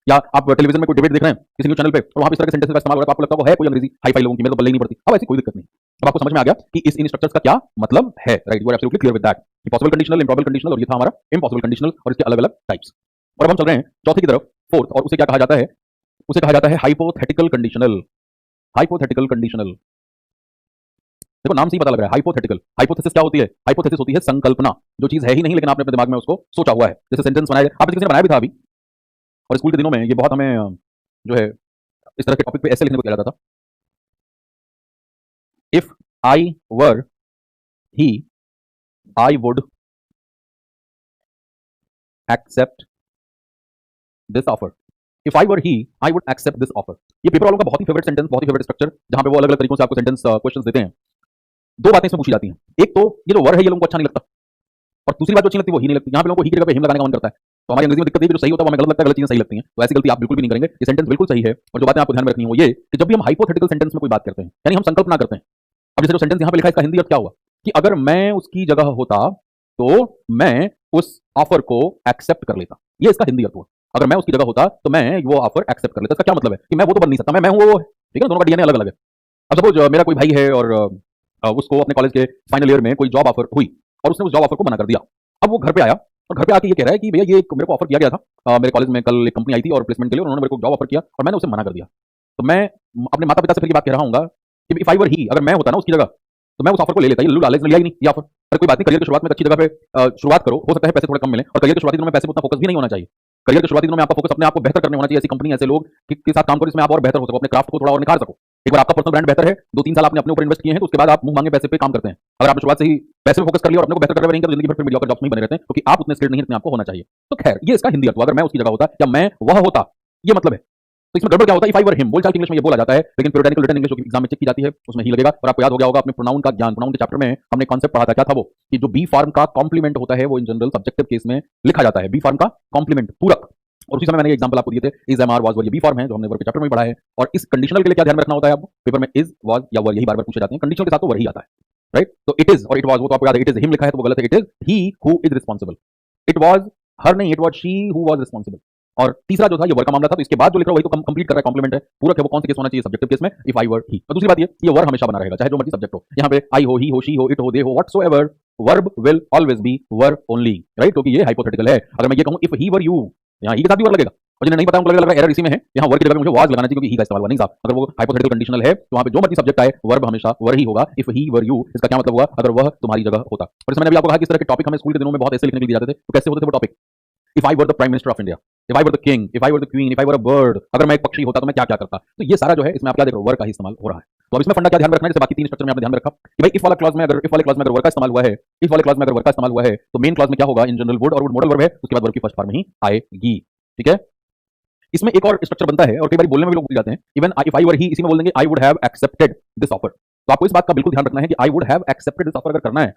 या आप टेलीविजन में कोई डिबेट देख रहे हैं किसी न्यूज चैनल पे और वहां पे इस तरह के सेंटेंस का इस्तेमाल हो रहा है, तो आपको लगता है वो है कोई अंग्रेजी हाई फाई लोगों की, मेरे तो बल्ले ही नहीं पड़ती। अब ऐसी कोई दिक्कत नहीं, अब आपको समझ में आ गया कि इस इन स्ट्रक्चर्स का क्या मतलब है, right. You are absolutely clear with that. Possible conditional, improbable conditional, और ये था हमारा इम्पॉसिबल कंडीशनल, और इसके अलग अलग टाइप्स। और अब हम चल रहे हैं चौथे की तरफ, फोर्थ, और उसे क्या कहा जाता है, उसे कहा जाता है हाइपोथेटिकल कंडीशनल। हाइपोथेटिकल कंडीशनल, देखो नाम से ही पता लग रहा है हाइपोथेटिकल। हाइपोथेसिस क्या होती है, हाइपोथेसिस होती है संकल्पना, जो चीज है ही नहीं लेकिन आपने अपने दिमाग में उसको सोचा हुआ है। जैसे सेंटेंस बनाया, आप किसी ने बनाया भी था अभी, और स्कूल के दिनों में ये बहुत हमें जो है इस तरह के टॉपिक पे ऐसे लिखने को दिया जाता था। If I were he I would accept this offer. If I were he I would accept this offer. ये पेपर वालों का बहुत ही फेवरेट सेंटेंस, बहुत ही फेवरेट स्ट्रक्चर, जहां पे वो अलग अलग तरीकों से आपको सेंटेंस क्वेश्चंस देते हैं। दो बातें इसमें पूछी जाती हैं, एक तो ये जो वर है ये लोगों को अच्छा नहीं लगता, और दूसरी बात जो अच्छी लगती है वो ही नहीं लगती। यहाँ पे लोगों को ही की जगह पे हिम लगाने का मन करता है। तो हमारी अंग्रेजी में दिक्कत है कि जो सही होता है वो हमें गलत लगता है, गलत चीजें सही लगती हैं। तो ऐसी गलती आप बिल्कुल भी नहीं करेंगे, ये सेंटेंस बिल्कुल सही है। और जो बातें आपको ध्यान में रखनी है वो ये कि जब भी हम हाइपोथेटिकल सेंटेंस में कोई बात करते हैं, यानी हम संकल्पना करते हैं। अब जैसे जो सेंटेंस यहाँ पे लिखा है, इसका हिंदी अर्थ क्या हुआ कि अगर मैं उसकी जगह होता तो मैं उस ऑफर को एक्सेप्ट कर लेता, ये इसका हिंदी अर्थ हुआ। अगर मैं उसकी जगह होता तो मैं वो ऑफर एक्सेप्ट कर लेता। इसका क्या मतलब है कि मैं वो तो बन नहीं सकता, मैं हूँ वो, ठीक है, दोनों का डीएनए अलग अलग है। अब सपोज मेरा कोई भाई है और उसको अपने कॉलेज के फाइनल ईयर में कोई जॉब ऑफर हुई और उसने उस जॉब ऑफर को मना कर दिया। अब वो घर पे आया और घर पे आके ये कह रहा है कि भैया ये मेरे को ऑफर किया गया था, मेरे कॉलेज में कल एक कंपनी आई थी और प्लेसमेंट के लिए उन्होंने मेरे को जॉब ऑफर किया और मैंने उसे मना कर दिया। तो मैं अपने माता पिता से फिर ये बात कह रहा हूँ कि इफ आई वर ही, अगर मैं होता ना उसकी जगह, तो मैं उस ऑफर को ले लेता। ये लल्लू लालच ने लिया ही नहीं ये ऑफर। पर कोई बात नहीं, करियर की शुरुआत में अच्छी जगह पे शुरुआत करो, हो सकता है पैसे थोड़े कम मिले, और करियर के शुरुआती दिनों में पैसे पर उतना फोकस भी नहीं होना चाहिए। करियर के शुरुआती दिनों में आपका फोकस अपने आप को बेहतर करने होना चाहिए। ऐसी कंपनी, ऐसे लोग के साथ काम करो जिसमें आप और बेहतर हो सको, अपने क्राफ्ट को थोड़ा और निखार सको। एक बार आपका पर्सनल ब्रांड बेहतर है, 2-3 साल आपने अपने ऊपर इन्वेस्ट किए हैं, तो उसके बाद आप मुंह मांगे पैसे पे काम करते हैं। अगर आपने शुरुआत से ही पैसे पे फोकस कर लिया और अपने को बेहतर करने में नहीं किया तो जिंदगी भर फिर मीडियोकर जॉब्स में ही बने रहते हैं, क्योंकि आप उतने स्किल्ड नहीं हैं जितने आपको होना चाहिए। तो खैर ये इसका हिंदी अर्थ हुआ, अगर मैं उसकी जगह होता या मैं वह होता, ये मतलब है। तो इसमें गड़बड़ क्या होता है, इफ आई वर हिम, बोलचाल की इंग्लिश में ये बोला जाता है, लेकिन प्यूरिटेनिकल रिटन इंग्लिश जो एग्जाम में चेक की जाती है उसमें ही लगेगा। और आपको याद हो गया होगा अपने प्रोनाउन का ज्ञान, प्रोनाउन के चैप्टर में हमने कॉन्सेप्ट पढ़ा था, क्या था वो, कि जो बी फॉर्म का कॉम्प्लीमेंट होता है वो इन जनरल सब्जेक्टिव केस में लिखा जाता है, बी फॉर्म का कॉम्प्लीमेंट, पूरक। और उसी समय मैंने एग्जांपल आपको दिए थे, इज, एम, आर, वाज, वर, ये बी फॉर्म है जो हमने वर्ब के चैप्टर में पढ़ा है। और इस कंडीशनल के लिए क्या ध्यान रखना होता है आपको, पेपर में इज, वाज या वर यही बार बार पूछे जाते हैं, कंडीशनल के साथ तो वर ही आता है, राइट। तो इट इज और इट वाज, वो तो आपको याद है, इट इज हिम लिखा है तो वो गलत है, it is he who is responsible. It was her नहीं, it was she who was responsible. और तीसरा जो था ये वर्क का मामला था, तो इसके बाद जो लिख रहा हूं वही तो कंप्लीट कर रहा है, कॉम्प्लीमेंट है, पूरक है, वो कौन से केस होना चाहिए सब्जेक्टिव केस में, इफ आई वर ही। और दूसरी बात ये वर्ब हमेशा बना रहेगा चाहे जो मर्जी सब्जेक्ट हो, यहाँ पे आई हो, ही हो, शी हो, इट हो, दे हो, whatsoever, verb will always be verb only, right, क्योंकि ये हाइपोथेटिकल है। अगर मैं ये कहूं इफ ही वर यू, यहाँ ही के साथ भी वर्ब लगेगा, और जिन्हें नहीं पता उनको लग रहा है एरर इसी में है, यहाँ वर्ब की जगह मुझे वाज लगाना चाहिए क्योंकि ही का इस्तेमाल हुआ नहीं साहब। अगर वो हाइपोथेटिकल कंडीशनल है तो वहां पे जो मर्जी सब्जेक्ट आए वर्ब हमेशा वर ही होगा। इफ ही वर यू इसका क्या मतलब हुआ, अगर वह तुम्हारी जगह होता। और इसमें मैंने भी आपको कहा कि इस तरह के टॉपिक हमें स्कूल के दिनों में बहुत ऐसे लिखने के लिए दिए जाते थे, तो कैसे होते थे वो topic, if I were the prime minister of India, if I were the king, if I were the queen, if I were a bird, अगर मैं एक पक्षी होता तो मैं क्या क्या करता। तो ये सारा जो है इसमें आप क्या देख रहे हो, वर्ड का ही इस्तेमाल हो रहा है। तो अब इसमें फंडा क्या ध्यान में रखना है, जैसे बाकी तीन स्ट्रक्चर में आपने ध्यान में रखा कि भाई इफ वाले क्लॉज में अगर वर्ड का इस्तेमाल हुआ है, इफ वाले क्लॉज में अगर वर्ड का इस्तेमाल हुआ है तो मेन क्लॉज में क्या होगा, इन जनरल वुड, और वुड मॉडल वर्ब है, उसके बाद वर्ब की फर्स्ट फॉर्म ही आएगी। ठीक है, इसमें एक और स्ट्रक्चर बनता है और कई बार बोलने में भी लोग भूल जाते हैं, इवन इफ आई वर ही, इसी में बोल देंगे आई would have accepted this offer. तो आपको इस बात का बिल्कुल ध्यान रखना है कि आई would have accepted this offer अगर करना है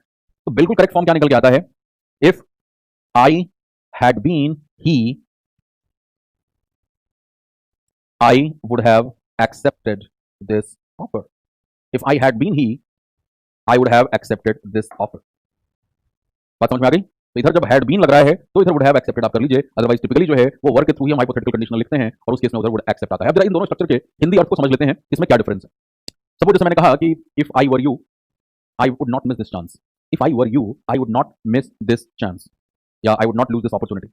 तो बिल्कुल करेक्ट फॉर्म क्या निकल के आता है, if I had been he I would have accepted this offer. If I had been he, I would have accepted this offer. बात समझ में आ गई। तो इधर जब हैड बीन लग रहा है तो इधर वुड हैव एक्सेप्टेड आप कर लीजिए, अदरवाइज टिपिकली जो है वो वर्ब के थ्रू ही हम हाइपोथेटिकल कंडीशनल लिखते हैं और उस केस में उधर वुड एक्सेप्ट आता है। अब जरा इन दोनों स्ट्रक्चर के हिंदी अर्थ को समझ लेते हैं, इसमें क्या डिफरेंस है। सपोज जैसे मैंने कहा कि if I were you I would not miss this chance, if I were you I would not miss this chance, या I would not lose this opportunity.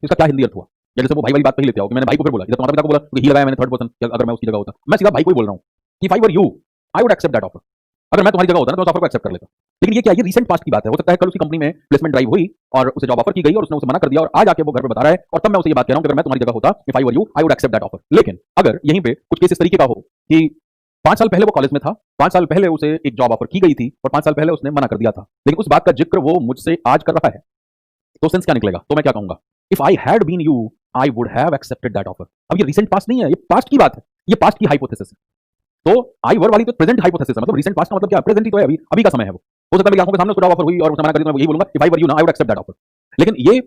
इसका क्या हिंदी अर्थ हुआ, या जैसे वो भाई वाली बात कही लेते हो कि मैंने भाई को फिर बोला, इधर तो माता पिता को बोला क्योंकि ही लगाया मैंने थर्ड पर्सन, अगर मैं उसकी जगह होता मैं सीधा भाई को ही बोल रहा हूँ कि if I were you I would accept that offer. अगर मैं तुम्हारी जगह होता ना तो उस ऑफर को एक्सेप्ट कर लेता। लेकिन ये क्या, ये रिसेंट पास्ट की बात है, हो सकता है कल उसकी कंपनी में प्लेसमेंट ड्राइव हुई और उसे जॉब ऑफर की गई और उसने उसे मना कर दिया और आज आके वो घर पे बता रहा है और तब मैं उसे ये बात कह रहा हूँ कि अगर मैं तुम्हारी जगह होता if I were you I would accept that offer. लेकिन अगर यहीं पे कुछ केस इस तरीके का हो कि 5 साल पहले वो कॉलेज में था, 5 साल पहले उसे एक जॉब ऑफर की गई थी और 5 साल पहले उसने मना कर दिया था, लेकिन उस बात का जिक्र वो मुझसे आज कर रहा है, तो सेंस क्या निकलेगा, तो मैं क्या कहूंगा, if I had been you I would have accepted that offer. अब ये रिसेंट पास्ट नहीं है, ये पास्ट की बात है, ये पास्ट की हाइपोथेसिस है। तो आई वर वाली तो प्रेजेंट हाइपोथेसिस है, मतलब रिसेंट पास्ट का मतलब क्या, प्रेजेंट ही तो है, अभी अभी का समय है वो। हो सकता है मेरी आंखों के सामने उसको जॉब ऑफर हुई और उसने मना कर दिया, तो मैं यही बोलूंगा इफ आई वर यू ना I would accept that offer. लेकिन ये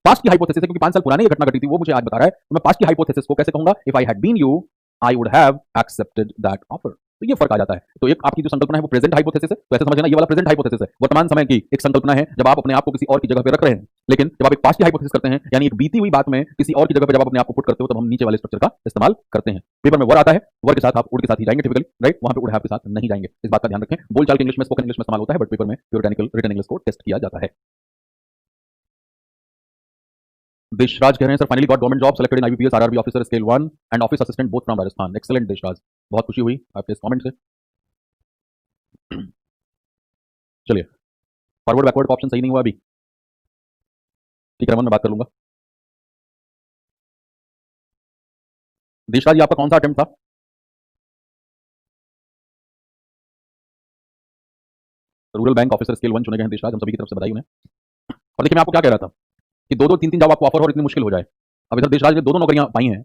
पास्ट की हाइपोथेसिस है क्योंकि 5 साल पुरानी ये घटना घटी थी, वो मुझे आज बता रहा है, तो मैं पास्ट की हाइपोथेसिस को कैसे कहूंगा, if I had been you I would have accepted that offer. तो ये फर्क आ जाता है। तो एक आपकी जो संकल्पना है वो प्रेजेंट हाइपोथेसिस है, तो ऐसे समझना ये वाला प्रेजेंट हाइपोथेसिस है, वर्तमान समय की एक संकल्पना है जब आप अपने आप को किसी और की जगह पे रख रहे हैं। लेकिन जब आप एक पास्ट की हाइपोथेसिस करते हैं, यानी एक बीती हुई बात में किसी और की जगह पे जब आप अपने आप को पुट करते हो, तब हम नीचे वाले स्ट्रक्चर का इस्तेमाल करते हैं। पेपर में वर आता है, वर के साथ आप वुड के साथ ही जाएंगे टिपिकली, राइट, वहां पे वुड हैव के साथ नहीं जाएंगे, इस बात का ध्यान रखें। बोलचाल के इंग्लिश में, स्पोकन इंग्लिश में इस्तेमाल होता है, बट पेपर में प्योरिटेनिकल रिटन इंग्लिश को टेस्ट किया जाता है। देशराज कह रहे हैं sir finally got government job, selected in IBPS RRB officer scale 1 and office assistant both from Rajasthan. Excellent Deshraj, बहुत खुशी हुई आपके इस कमेंट से। चलिए, फॉरवर्ड बैकवर्ड का ऑप्शन सही नहीं हुआ अभी, ठीक है रमन, मैं बात कर लूंगा। देशराज जी आपका कौन सा अटेम्प्ट था? रूरल बैंक ऑफिसर स्केल 1 चुने गए हैं देशराज, हम सभी की तरफ से बधाई उन्हें। और देखिए मैं आपको क्या कह रहा था कि दो दो तीन तीन जॉब आपको ऑफर हो और इतनी मुश्किल हो जाए। अब इधर देशराज ने दो दो नौकरियां पाई हैं,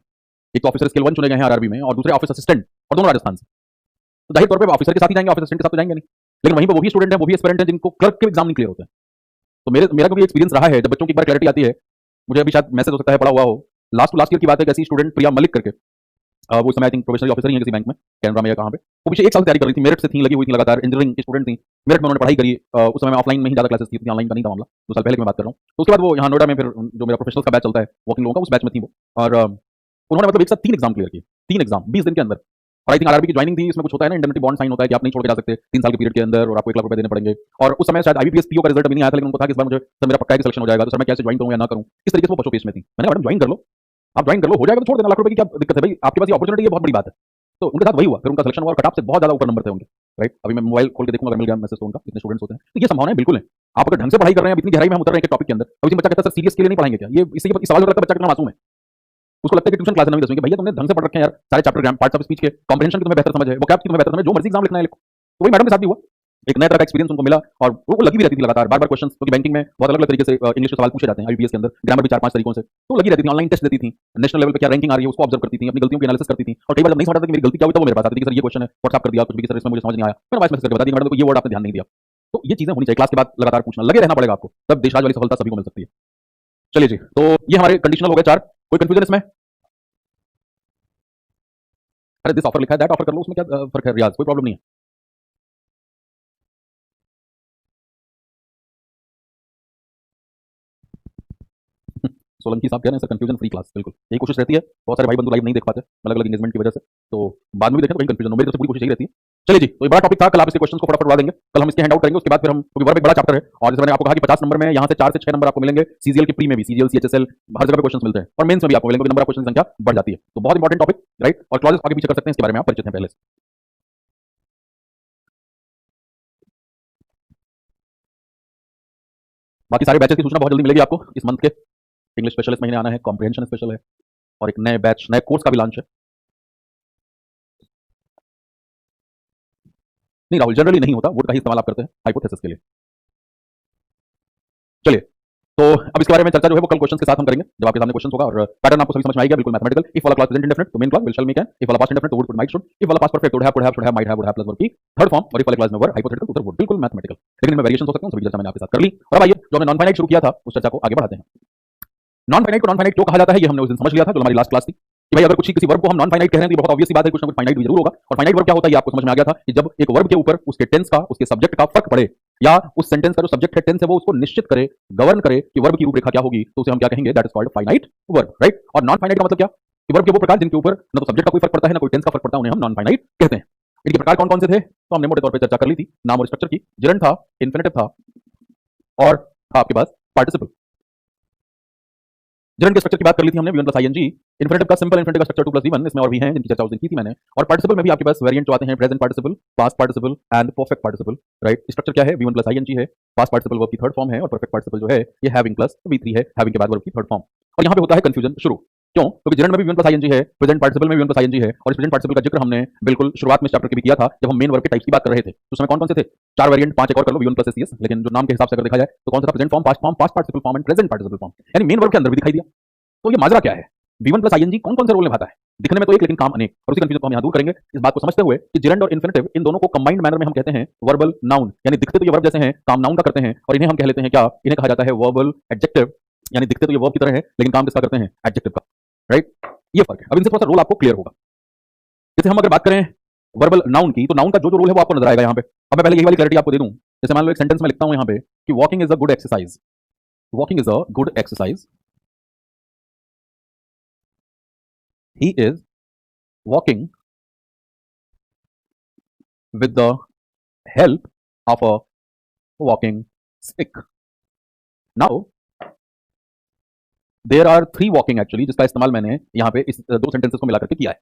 एक तो ऑफिसर स्केल 1 चुने गए हैं आरआरबी में और दूसरे ऑफिस असिस्टेंट, और दोनों राजस्थान से। तो जाहिर तौर पर ऑफिसर के साथ ही जाएंगे, ऑफिस असिस्टेंट के साथ तो जाएंगे नहीं। लेकिन वहीं पर वो भी स्टूडेंट है, वो भी एस्पिरेंट है जिनको क्लर्क के एग्जाम नहीं क्लियर होते हैं। तो मेरा कभी एक्सपीरियंस रहा है, जब बच्चों की एक बार क्लैरिटी आती है, मुझे अभी शायद मैसेज हो सकता है पड़ा हुआ हो, लास्ट टू लास्ट ईयर की बात है, ऐसी स्टूडेंट प्रिया मलिक करके, वो इस समय आई थिंक प्रोफेशनल ऑफिसर ही है किसी बैंक में, कैनरा में या कहाँ पे, वो पिछले 1 साल तैयारी कर रही थी, मेरिट से थी, लगी हुई थी लगातार, इंजीनियरिंग की स्टूडेंट थी, मेरिट में उन्होंने पढ़ाई करी। उस समय ऑफलाइन में ही ज़्यादा क्लासेस थी, ऑनलाइन का नहीं था मामला, 2 साल पहले की मैं बात कर रहा हूँ। तो उसके बाद वो यहाँ नोएडा में फिर जो मेरा प्रोफेशनल का बैच चलता है वॉकिंग लोगों का, उस बैच में थी वो, और उन्होंने मतलब एक साथ 3 एग्जाम क्लियर किए, 3 एग्जाम 20 दिन के अंदर। और आई थिंक आरआरबी की ज्वाइनिंग थी, इसमें कुछ होता है ना, इंडेमनिटी बॉन्ड साइन होता है कि आप नहीं छोड़ के जा सकते 3 साल के पीरियड के अंदर, और आपको 1 लाख रुपए देने पड़ेंगे। और उस समय शायद आईबीपीएस पीओ का रिजल्ट भी नहीं आया था, लेकिन उनको था कि इस बार मुझे सर मेरा पक्का है कि सिलेक्शन हो जाएगा, तो सर मैं कैसे ज्वाइन करूँ या ना करूँ, इस तरीके से वो पशु पेश में थी। मैंने मैडम ज्वाइन कर लो, आप ज्वाइन कर लो, हो जाएगा तो छोड़ देना, लाख रुपए की क्या दिक्कत है भाई, आपके पास ये अपॉर्चुनिटी है, बहुत बड़ी बात है। तो उनके साथ वही हुआ, फिर उनका सिलेक्शन हुआ और कटऑफ से बहुत ज्यादा ऊपर नंबर थे उनके, राइट। अभी मैं मोबाइल खोल के देखूंगा अगर मिल गया मैसेज तो उनका, कितने स्टूडेंट्स होते हैं। तो ये संभावनाएं बिल्कुल है, आप अगर ढंग से पढ़ाई कर रहे हैं, इतनी गहराई में हम उतर रहे हैं टॉपिक के अंदर। अब बच्चा कहता है सर सीरियस के लिए नहीं पढ़ाएंगे क्या, ये इससे सवाल हो रहा है बच्चा कितना मासूम है, उसको लगता है कि ट्यूशन क्लास 9वीं 10वीं के भैया तुमने ढंग से पढ़ रखे हैं यार, सारे chapter gram parts of speech के कॉम्प्रिहेंशन की तुम्हें बेहतर समझ है, वोकैब की तुम्हें बेहतर समझ है, जो मर्जी एग्जाम लिखना है लिखो। तो वही मैडम के साथ भी हुआ, एक नया तरह का एक्सपीरियंस उनको मिला और वो लगी भी रहती थी लगातार, बार बार क्वेश्चन, क्योंकि बैंकिंग में बहुत अलग अलग तरीके से इंग्लिश के सवाल पूछे जाते हैं आईबीपीएस के अंदर, ग्रामर भी 4-5 तरीकों से, तो लगी रहती थी, ऑनलाइन टेस्ट देती थी, नेशनल लेवल पे क्या रैंकिंग आ रही है उसको ऑब्जर्व करती थी, अपनी गलतियों की एनालिसिस करती थी। और कई बार जब नहीं समझ आता था कि मेरी गलती क्या हुई, तो वो मेरे पास आती थी कि सर ये क्वेश्चन है, व्हाट्सएप कर दिया कुछ भी, सर इसमें मुझे समझ नहीं आया, मैंने वॉइस मैसेज करके बता दिया मैडम को ये वर्ड आपने ध्यान नहीं दिया। तो ये चीजें होनी चाहिए, क्लास के बाद लगातार पूछना, लगे रहना पड़ेगा आपको, तब देशराज वाली सफलता सभी को मिल सकती है। चलिए जी, तो ये हमारे कंडीशनल हो गए 4, कोई कंफ्यूजन इसमें? अरे दिस ऑफर लिखा है, दैट ऑफर कर लो, उसमें क्या फर्क है रियाज, कोई प्रॉब्लम नहीं है। सोलंकी साहब कह रहे हैं सर कंफ्यूजन फ्री क्लास, बिल्कुल यही कोशिश रहती है। बहुत सारे भाई बंधु लाइव नहीं देख पाते अलग अलग इंगेजमेंट की वजह से, तो बाद में भी देखें तो कहीं कंफ्यूजन हो, मेरी तरफ से पूरी कोशिश यही रहती है। चलिए जी, तो ये बड़ा टॉपिक था, कल आप इसके क्वेश्चंस को फटाफट उड़ा देंगे, कल हम इसके हैंड आउट करेंगे, उसके बाद फिर हम, क्योंकि वर्ब एक बड़ा चैप्टर है और जैसे मैंने आपको कहा कि 50 नंबर में यहाँ से 4 से 6 नंबर आपको मिलेंगे, सीजीएल की प्री में भी, सीजीएल सीएचएसएल हर जगह पे क्वेश्चंस मिलते हैं और मेंस में भी आपको मिलेंगे, नंबर ऑफ क्वेश्चन की संख्या बढ़ जाती है, तो बहुत इंपॉर्टेंट टॉपिक, राइट। और क्लॉजेस आगे पीछे कर सकते हैं, इसके बारे में आप परिचित हैं पहले से। बाकी सारे बैचेस की सूचना बहुत जल्दी मिलेगी आपको इस मंथ के। इंग्लिश स्पेशलिस्ट महीने आना है, कॉम्प्रिहेंशन स्पेशल है और एक नए बैच नए कोर्स का भी लॉन्च है। नहीं राहुल, जनरली नहीं होता, वुड का ही इस्तेमाल आप करते हैं हाइपोथेसिस के लिए। चलिए, तो अब इसके बारे में चर्चा जो है वो कल क्वेश्चन के साथ हम करेंगे, जब आपके सामने क्वेश्चन होगा और पैटर्न आपको सभी समझ में आएगा, बिल्कुल मैथमेटिकल। इफ वाला क्लास प्रेजेंट इंडेफिनिट तो main class will shall may can, if वाला पास्ट इंडेफिनिट तो would could might should, if वाला past perfect would have could have might have would have plus verb की थर्ड फॉर्म, और इफ वाले क्लास में वर्ब हाइपोथेटिकल तो वुड, बिल्कुल मैथमेटिकल। लेकिन इनमें वेरिएशंस हो सकते हैं, सभी चर्चा मैंने आपके साथ कर ली। और अब आइए, जो हमने नॉन फाइनाइट शुरू किया था उस चर्चा को आगे बढ़ाते हैं। नॉन फाइनाइट को नॉन फाइनाइट क्यों कहा जाता है, ये हमने उस दिन समझ लिया था जो हमारी लास्ट क्लास थी, कि भाई अगर कुछ किसी वर्ब को हम नॉन फाइनाइट कह रहे हैं तो बहुत ऑब्वियस सी बात है, कुछ ना कुछ फाइनाइट भी जरूर होगा। और फाइनाइट वर्ब क्या होता है ये आपको समझ में आ गया था कि जब एक वर्ब के ऊपर उसके टेंस का, उसके सब्जेक्ट का फर्क पड़े, या उस सेंटेंस का जो सब्जेक्ट है टेंस है वो उसको निश्चित करे, गवर्न करे कि वर्ब की रूपरेखा क्या होगी, तो उसे हम क्या कहेंगे, that is called finite verb, right. और नॉन फाइनाइट का मतलब क्या, कि वर्ब के वो प्रकार जिनके ऊपर ना तो सब्जेक्ट का कोई फर्क पड़ता है ना कोई टेंस का फर्क पड़ता है, उन्हें हम नॉन फाइनाइट कहते हैं। इनके प्रकार कौन कौन से थे तो हमने मोटे तौर पर चर्चा कर ली थी, नाम और स्ट्रक्चर की। जिरंड था, इन्फिनेटिव था और था आपके पास पार्टिसिपल। जिरंड के स्ट्रक्चर की बात कर ली थी हमने, v1 + ing। इन्फिनेटिव का सिंपल इन्फिनेटिव का स्ट्रक्चर 2 + v1, इसमें और भी हैं जिनकी चर्चा उस दिन की थी मैंने। और पार्टिसिपल में भी आपके पास वेरिएंट जो आते हैं, present participle, past participle and perfect participle, right. Structure क्या है, v1 + ing है, पास्ट पार्टिसिपल वर्ब की थर्ड फॉर्म है और परफेक्ट पार्टिसिपल जो है ये हैविंग प्लस v3 है, हैविंग के बाद वर्ब की थर्ड फॉर्म। और यहाँ पे होता है कंफ्यूजन शुरू, क्यों, क्योंकि जिरंड में भी v1 + ing है, प्रेजेंट पार्टिसिपल में v1 + ing है, और इस प्रेजेंट पार्टिसिपल का जिक्र हमने बिल्कुल शुरुआत में चैप्टर के भी किया था जब हम मेन वर्ब के टाइप्स की बात कर रहे थे। तो उसमें कौन कौन से थे, 4 वेरिएंट, 5 एक और कर लो, v1 + cs, लेकिन जो नाम के हिसाब से अगर देखा जाए तो कौन सा था, present form, past participle form and present participle form, यानी मेन वर्ब के अंदर भी दिखाई दिया। तो ये माजरा क्या है, v1 + ing कौन कौन से रोल निभाता है, दिखने में तो एक लेकिन काम अनेक, और उसी कंफ्यूजन को हम यहाँ दूर करेंगे इस बात को समझते हुए कि जिरंड और इन्फिनेटिव इन दोनों को कंबाइंड मैनर में हम कहते हैं वर्बल नाउन, यानी दिखते तो ये वर्ब जैसे हैं, काम नाउन का करते हैं, और इन्हें हम कह लेते हैं क्या, इन्हें कहा जाता है वर्बल एडजेक्टिव, यानी दिखते तो ये वर्ब की तरह है लेकिन काम किसका करते हैं, एडजेक्टिव का, राइट। ये फर्क है। अब इनसे थोड़ा सा रोल आपको क्लियर होगा। जैसे हम अगर बात करें वर्बल नाउन की, तो नाउन का जो जो रोल है वो आपको नजर आएगा यहाँ पे। अब मैं पहले यही वाली क्लैरिटी आपको दे दूं, जैसे मान लो एक सेंटेंस में लिखता हूं यहाँ पे कि walking is a good exercise, walking is a good exercise, he is walking with the help of a walking stick. Now there are 3 walking actually, जिसका इस्तेमाल मैंने यहाँ पे इस दो सेंटेंसेस को मिला करके किया है।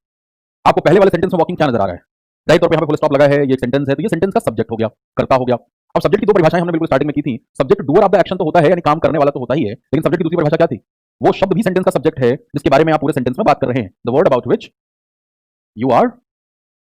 आपको पहले वाले सेंटेंस में वॉकिंग क्या नजर आ रहा है, राइट तौर पे यहाँ पे फुल स्टॉप लगा है, ये सेंटेंस है, तो ये सेंटेंस का सब्जेक्ट हो गया, कर्ता हो गया। अब सब्जेक्ट की दो परिभाषाएं हमने बिल्कुल स्टार्टिंग में की थी। Subject doer of the action तो होता है, यानी काम करने वाला तो होता ही है, लेकिन सब्जेक्ट की दूसरी परिभाषा क्या थी, वो शब्द भी सेंटेंस का सब्जेक्ट है जिसके बारे में आप पूरे सेंटेंस में बात कर रहे हैं, the word about which you are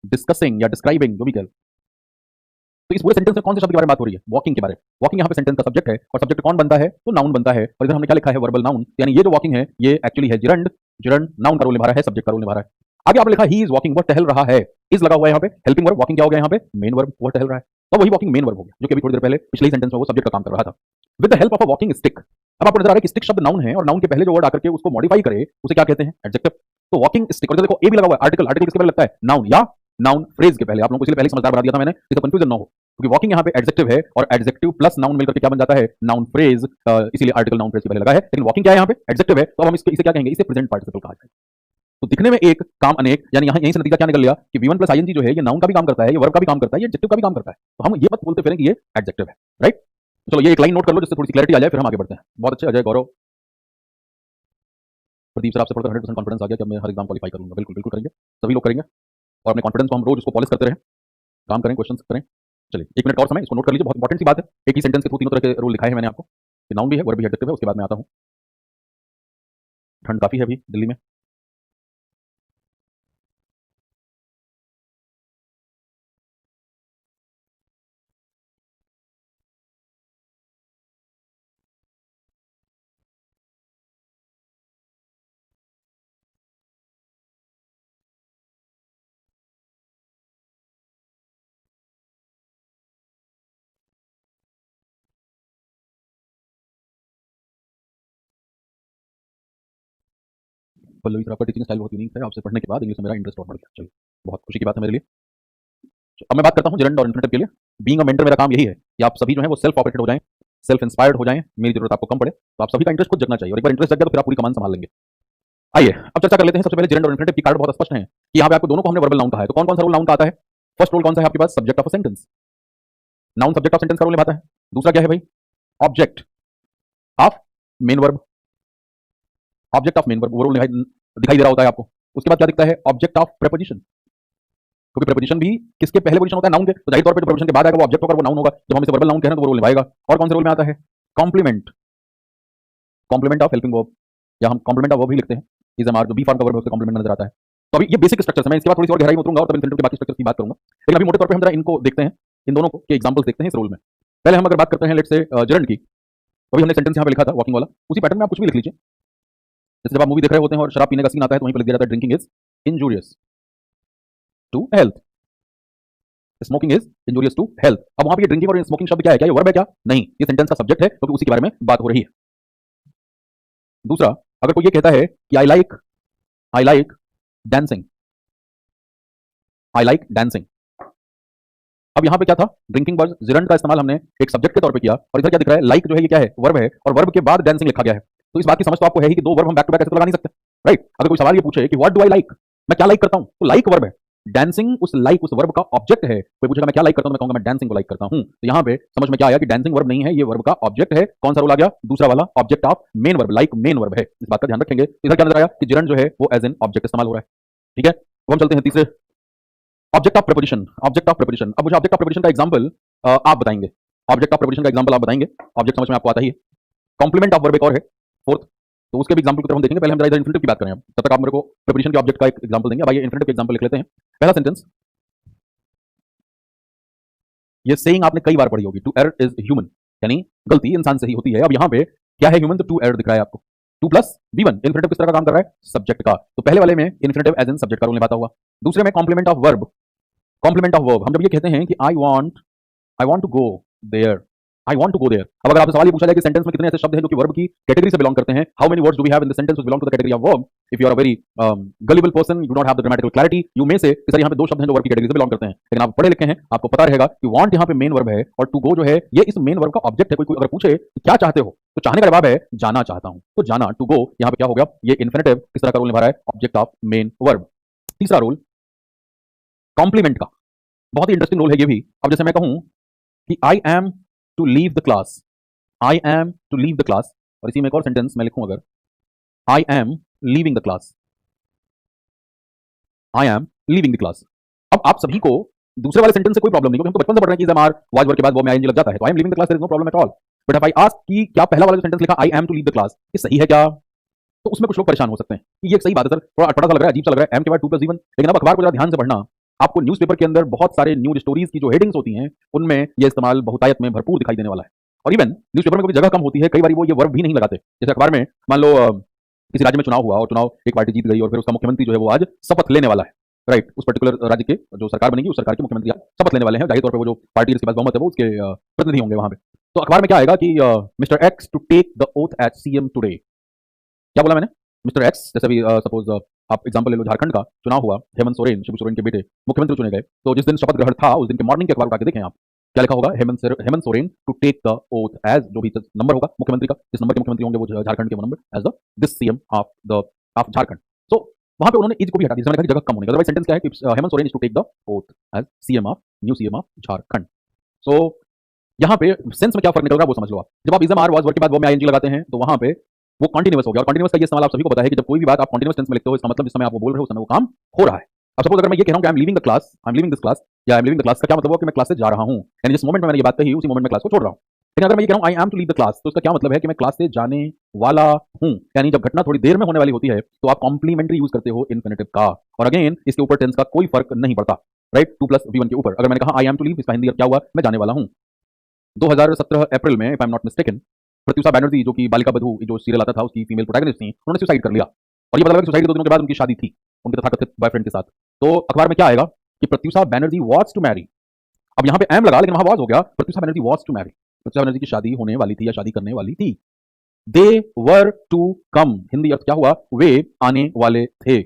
discussing या डिस्क्राइबिंग, जो भी कह। तो इस पूरे सेंटेंस में कौन से शब्द के बारे में बात हो रही है, वॉकिंग के बारे में। वॉकिंग यहाँ पे सेंटेंस का सब्जेक्ट है, और सब्जेक्ट कौन बनता है, तो नाउन बनता है, और इधर हमने क्या लिखा है, वर्बल नाउन, यानी ये जो वॉकिंग है ये एक्चुअली है जिरंड, जिरंड नाउन का रोल निभा रहा है, सब्जेक्ट का रोल निभा रहा है। आगे आपने लिखा ही इज वॉकिंग, वो टहल रहा है, इज लगा हुआ है यहाँ पे, हेल्पिंग वर्ब, वॉकिंग क्या हो गया यहाँ पे, मेन वर्ब, वो टहल रहा है, तो वही वॉकिंग मेन वर्ब हो गया, जो कि अभी थोड़ी देर पहले पिछले ही सेंटेंस में वो सब्जेक्ट का काम कर रहा था, with the help of a walking stick. अब आपको नजर आ रहा है कि स्टिक शब्द नाउन है, और नाउन के पहले जो वर्ड आकर के उसको मॉडिफाई करे उसे क्या कहते हैं, एडजेक्टिव। तो वॉकिंग स्टिक, और देखो ए भी लगा हुआ है, आर्टिकल, आर्टिकल किसके पहले लगता है, नाउन या नाउन फ्रेज के पहले। आप लोगों को इसलिए पहले समझदार बना दिया था मैंने, जिससे कंफ्यूजन ना हो, क्योंकि वॉकिंग यहाँ पे एडजेक्टिव है और एडजेक्टिव प्लस नाउन मिलकर के क्या बन जाता है, नाउन फ्रेज, इसीलिए आर्टिकल नाउन फ्रेज के पहले लगा है। लेकिन वॉकिंग क्या है यहाँ पे, एडजेक्टिव है, तो अब हम इसे क्या कहेंगे, इसे प्रेजेंट पार्टिसिपल कहा जाएगा। तो दिखने में एक काम अनेक, यानी यहाँ यहीं से नतीजा क्या निकल लिया कि v1 + ing जो है ये नाउन का भी काम करता है, ये वर्ब का भी काम करता है, ये एडजेक्टिव का भी काम करता है। तो हम ये मत बोलते फिरें कि ये एडजेक्टिव है, राइट। चलो ये एक लाइन नोट कर लो जिससे थोड़ी सी क्लैरिटी आ जाए, फिर हम आगे बढ़ते हैं। बहुत अच्छे अजय, गौरव, प्रदीप सर, आपसे पढ़कर 100% कॉन्फिडेंस आ गया कि अब मैं हर एग्जाम क्वालिफाई करूंगा। बिल्कुल बिल्कुल करेंगे, सभी लोग करेंगे, और अपने कॉन्फिडेंस को हम रोज उसको पॉलिश करते रहें, काम करें, क्वेश्चन करें। चलिए 1 मिनट और समय, इसको नोट कर लीजिए, बहुत इंपॉर्टेंट सी बात है। एक ही सेंटेंस के थ्रू तीनों तरह के रूल लिखाए हैं मैंने आपको, नाउन भी है, वर्ब भी, एडजेक्टिव है। उसके बाद मैं आता हूँ, ठंड काफी है अभी दिल्ली में। पल्लवी सर, आपका टीचिंग स्टाइल बहुत यूनिक है, आपसे पढ़ने के बाद इंग्लिश में मेरा इंटरेस्ट और बढ़ गया। चलिए बहुत खुशी की बात है मेरे लिए। अब मैं बात करता हूँ जिरंड और इन्फिनेटिव के लिए। बीइंग अ मेंटर मेरा काम यही है कि आप सभी जो है वो सेल्फ ऑपरेटेड हो जाएं, सेल्फ इंस्पायर्ड हो जाएं, मेरी जरूरत आपको कम पड़े, तो आप सभी का इंटरेस्ट खुद जगना चाहिए, और एक बार इंटरेस्ट जग गया तो फिर आप पूरी कमान संभाल लेंगे। आइए अब चर्चा कर लेते हैं। सबसे पहले जेरेंड और इन्फिनेटिव की कार्ड बहुत स्पष्ट है कि यहाँ पे आपको दोनों को हमने वर्बल नाउन कहा है, तो कौन कौन सा रोल नाउन का आता है? फर्स्ट रोल कौन सा है आपके पास? Subject of a sentence. Noun subject of sentence का रोल निभाता है। दूसरा क्या है भाई? Object of main verb. Object of main verb वो रोल दिखाई दे रहा होता है आपको। उसके बाद क्या दिखता है? ऑब्जेक्ट ऑफ प्रेपोजिशन, क्योंकि प्रेपोजिशन भी किसके पहले पोजीशन होता है? नाउन के, तो जाहिर तौर पे जो प्रेपोजिशन के बाद आएगा वो ऑब्जेक्ट होगा, वो नाउन होगा। जब हम इसे वर्बल नाउन कह रहे हैं तो वो रोल निभाएगा। और कौन से रोल में आता है? Complement, complement of helping verb, या हम कॉम्प्लीमेंट ऑफ वर्ब ही लिखते हैं। इज एम आर जो बी फॉर्म का वर्ब है उससे कॉम्प्लीमेंट नजर आता है। तो अभी ये बेसिक स्ट्रक्चर है, मैं इसके बाद थोड़ी सी और गहराई में उतरूंगा और तब इन्फिनेटिव के बाकी स्ट्रक्चर की बात करूंगा। लेकिन अभी मोटे तौर पे हम जरा इनको देखते हैं, इन दोनों के एग्जांपल्स देखते हैं इस रोल में। पहले हम अगर बात करते हैं लेट्स से जेरंड की, तो अभी हमने सेंटेंस यहाँ पे लिखा था वॉकिंग वाला, उसी पैटर्न में आप कुछ भी लिख लीजिए। जैसे जब आप मूवी देख रहे होते हैं और शराब पीने का सीन आता है तो वहीं पर लिख दिया जाता है drinking is injurious to health, smoking is injurious to health. अब वहां पे ये ड्रिंकिंग और स्मोकिंग शब्द क्या है? क्या ये वर्ब है? क्या नहीं, ये सेंटेंस का सब्जेक्ट है, क्योंकि उसी के बारे में बात हो रही है। दूसरा, अगर कोई ये कहता है कि I like dancing, I like dancing, अब यहां पे क्या था? ड्रिंकिंग वर्ब जिरंड का इस्तेमाल हमने एक सब्जेक्ट के तौर पे किया, और इधर क्या दिख रहा है? लाइक जो है ये क्या है? वर्ब है, और वर्ब के बाद डांसिंग लिखा गया है। तो इस बात की समझ तो आपको है ही कि दो वर्ब हम बैक टू बैक ऐसे तो लगा नहीं सकते, राइट? अगर कोई सवाल ये पूछे कि व्हाट डू आई लाइक, मैं क्या लाइक करता हूं, तो लाइक वर्ब है, डांसिंग उस लाइक उस वर्ब का ऑब्जेक्ट है। कोई पूछेगा मैं क्या लाइक करता हूं, मैं कहूंगा मैं डांसिंग को लाइक करता हूं। तो यहां पे समझ में क्या आया कि डांसिंग वर्ब नहीं है, ये वर्ब का ऑब्जेक्ट है। कौन सा रोल आ गया? दूसरा वाला, object of main verb, like main verb है। इस बात का ध्यान रखेंगे। इधर क्या नजर आया कि जिरंड जो है वो एज एन ऑब्जेक्ट इस्तेमाल हो रहा है, ठीक है। अब हम चलते हैं तीसरे, object of preposition. Object of preposition, अब मुझे ऑब्जेक्ट ऑफ प्रेपोजिशन का एग्जांपल आप बताएंगे। ऑब्जेक्ट ऑफ प्रेपोजिशन का एग्जांपल आप बताएंगे, ऑब्जेक्ट समझ में आपको आता ही है। कॉम्प्लीमेंट ऑफ वर्ब एक और है, फोर्थ, तो उसके भी एग्जांपल की तरफ हम देखेंगे। पहले हम जरा इधर इन्फिनेटिव की बात करें, तब तक आप मेरे को प्रेपोजिशन के ऑब्जेक्ट का एक एग्जांपल देंगे। अब आइए इन्फिनेटिव के एग्जांपल लिख लेते हैं। पहला सेंटेंस, ये सेइंग आपने कई बार पढ़ी होगी, टू एरर इज ह्यूमन, यानी गलती इंसान से ही होती है। अब यहाँ पे क्या है? ह्यूमन, तो टू एरर दिख रहा है आपको। टू प्लस V1, इन्फिनेटिव किस तरह का काम कर रहा है? सब्जेक्ट का। तो पहले वाले में इन्फिनेटिव एज एन सब्जेक्ट का रोल निभाता हुआ। दूसरे में complement of verb, complement of verb, हम जब ये कहते हैं कि I want to go there, I want to go there. अब अगर आपसे सवाल ये पूछा जाए कि सेंटेंस में कितने ऐसे शब्द हैं जो कि वर्ब की कैटेगरी से बिलोंग करते हैं, how many words do we have in the sentence which belong to the category of verb, if you are a very gullible person, you do not have the grammatical clarity, you may say कि सर यहाँ पे दो शब्द हैं जो वर्ब की कैटेगरी से बिलोंग करते हैं। लेकिन आप पढ़े लिखे हैं, आपको पता रहेगा कि वांट यहाँ पे मेन वर्ब है और टू गो जो है ये इस मेन वर्ब का ऑब्जेक्ट है। कोई अगर पूछे कि क्या चाहते हो, तो चाहने का जवाब है जाना चाहता हूं, तो जाना, टू गो, यहाँ पे क्या हो गया? ये इन्फिनेटिव किस तरह का रोल निभा रहा है? Object of main verb. तीसरा रोल, कॉम्प्लीमेंट का, बहुत ही इंटरेस्टिंग रोल है ये भी। अब जैसे मैं कहूं कि I am to leave the class, I am to leave the class, और इसी में एक और सेंटेंस मैं लिखूं अगर, I am leaving the class, I am leaving the class. अब आप सभी को दूसरे वाले सेंटेंस से कोई प्रॉब्लम नहीं, क्योंकि हम तो बचपन से पढ़ रहे हैं कि एमआर वाज वर्ब के बाद वो में आईएनजी लग जाता है, तो I am leaving the class, there is no problem at all. But if I ask कि क्या पहला वाला जो सेंटेंस लिखा I am to leave the class, ये सही है क्या? तो उसमें कुछ लोग परेशान हो सकते हैं कि ये एक सही बात है सर, थोड़ा अटपटा सा लग रहा है, अजीब सा लग रहा है, एम के बाद टू प्लस जीवन। लेकिन अब अखबार को जरा ध्यान से पढ़ना, आपको न्यूज़पेपर के अंदर बहुत सारे न्यूज स्टोरीज की जो हेडिंग्स होती हैं उनमें ये इस्तेमाल बहुतायत में भरपूर दिखाई देने वाला है। और इवन न्यूज़पेपर में कभी जगह कम होती है, कई बार वो ये वर्ब भी नहीं लगाते। जैसे अखबार में मान लो किसी राज्य में चुनाव हुआ और चुनाव एक पार्टी जीत गई और फिर उसका मुख्यमंत्री जो है वो आज शपथ लेने वाला है, राइट? उस पर्टिकुलर राज्य के जो सरकार बनेगी उस सरकार के मुख्यमंत्री आज शपथ लेने वाले हैं। जाहिर तौर पर वो जो पार्टी जिसके पास बहुमत है वो उसके प्रतिनिधि होंगे वहां पे। तो अखबार में क्या आएगा कि mister X to take the oath at CM today. क्या बोला मैंने? मिस्टर एक्स, जैसे भी सपोज आप एग्जांपल ले लो, झारखंड का चुनाव हुआ, हेमंत सोरेन, शिबू सोरेन के बेटे मुख्यमंत्री चुने गए। तो जिस दिन शपथ ग्रहण था उस दिन के मॉर्निंग के अखबार उठा के देखें आप, क्या लिखा होगा? Hemant Soren to take the oath as, जो भी नंबर होगा मुख्यमंत्री का, जिस नंबर के मुख्यमंत्री होंगे वो झारखंड के वो number, as the this CM of Jharkhand. So वहां पे उन्होंने इज को भी हटा दिया, मैंने कहा जगह कम होने का। अदरवाइज सेंटेंस क्या है कि Hemant Soren is to take the oath as new CM of Jharkhand. So यहाँ पे सेंस में क्या फर्क निकल रहा है वो समझ लो आप। जब आप इजम आर वाज वर्ब के बाद वो में आईएनजी लगाते हैं तो वहां पे वो कॉन्टिन्यूअस हो गया। और कॉन्टिन्यूअस का ये इस्तेमाल आप सभी को पता है कि जब कोई भी बात आप कॉन्टिन्यूअस टेंस में लिखते हो, इसका मतलब जिस समय आप वो बोल रहे हो उस समय वो काम हो रहा है। अब सपोज अगर मैं ये कह रहा हूं कि I am leaving the class, I am leaving this class, या I am leaving the class, का क्या मतलब हुआ कि मैं क्लास से जा रहा हूं, यानी जिस मोमेंट में मैंने ये बात कही उसी मोमेंट में क्लास को छोड़ रहा हूं। लेकिन अगर मैं ये कह रहा हूं I am to leave the class, तो इसका क्या मतलब है कि मैं क्लास से जाने वाला हूं, यानी जब घटना थोड़ी देर में होने वाली होती है तो आप कॉम्प्लीमेंट्री यूज करते हो इन्फिनेटिव का। और अगेन इसके ऊपर टेंस का कोई फर्क नहीं पड़ता, राइट? टू प्लस V1 के ऊपर अगर मैंने कहा आई एम टू लीव, इसका हिंदी क्या हुआ? मैं जाने वाला हूं। 2017 अप्रैल में, if I am not mistaken, Pratyusha Banerjee जो कि बालिका बधू जो सीरियल आता था उसकी फीमेल प्रोटैगनिस्ट थी, उन्होंने सुसाइड कर लिया। और ये पता लगा कि सुसाइड के 2 दिनों के बाद उनकी शादी थी उनके तथाकथित बॉयफ्रेंड के साथ। तो अखबार में क्या आएगा कि Pratyusha Banerjee was to marry. अब यहाँ पे एम लगा लेकिन वहां वाज हो गया, Pratyusha Banerjee was to marry, Pratyusha Banerjee की शादी होने वाली थी या शादी करने वाली थी। दे वर टू कम, हिंदी अर्थ क्या हुआ? वे आने वाले थे।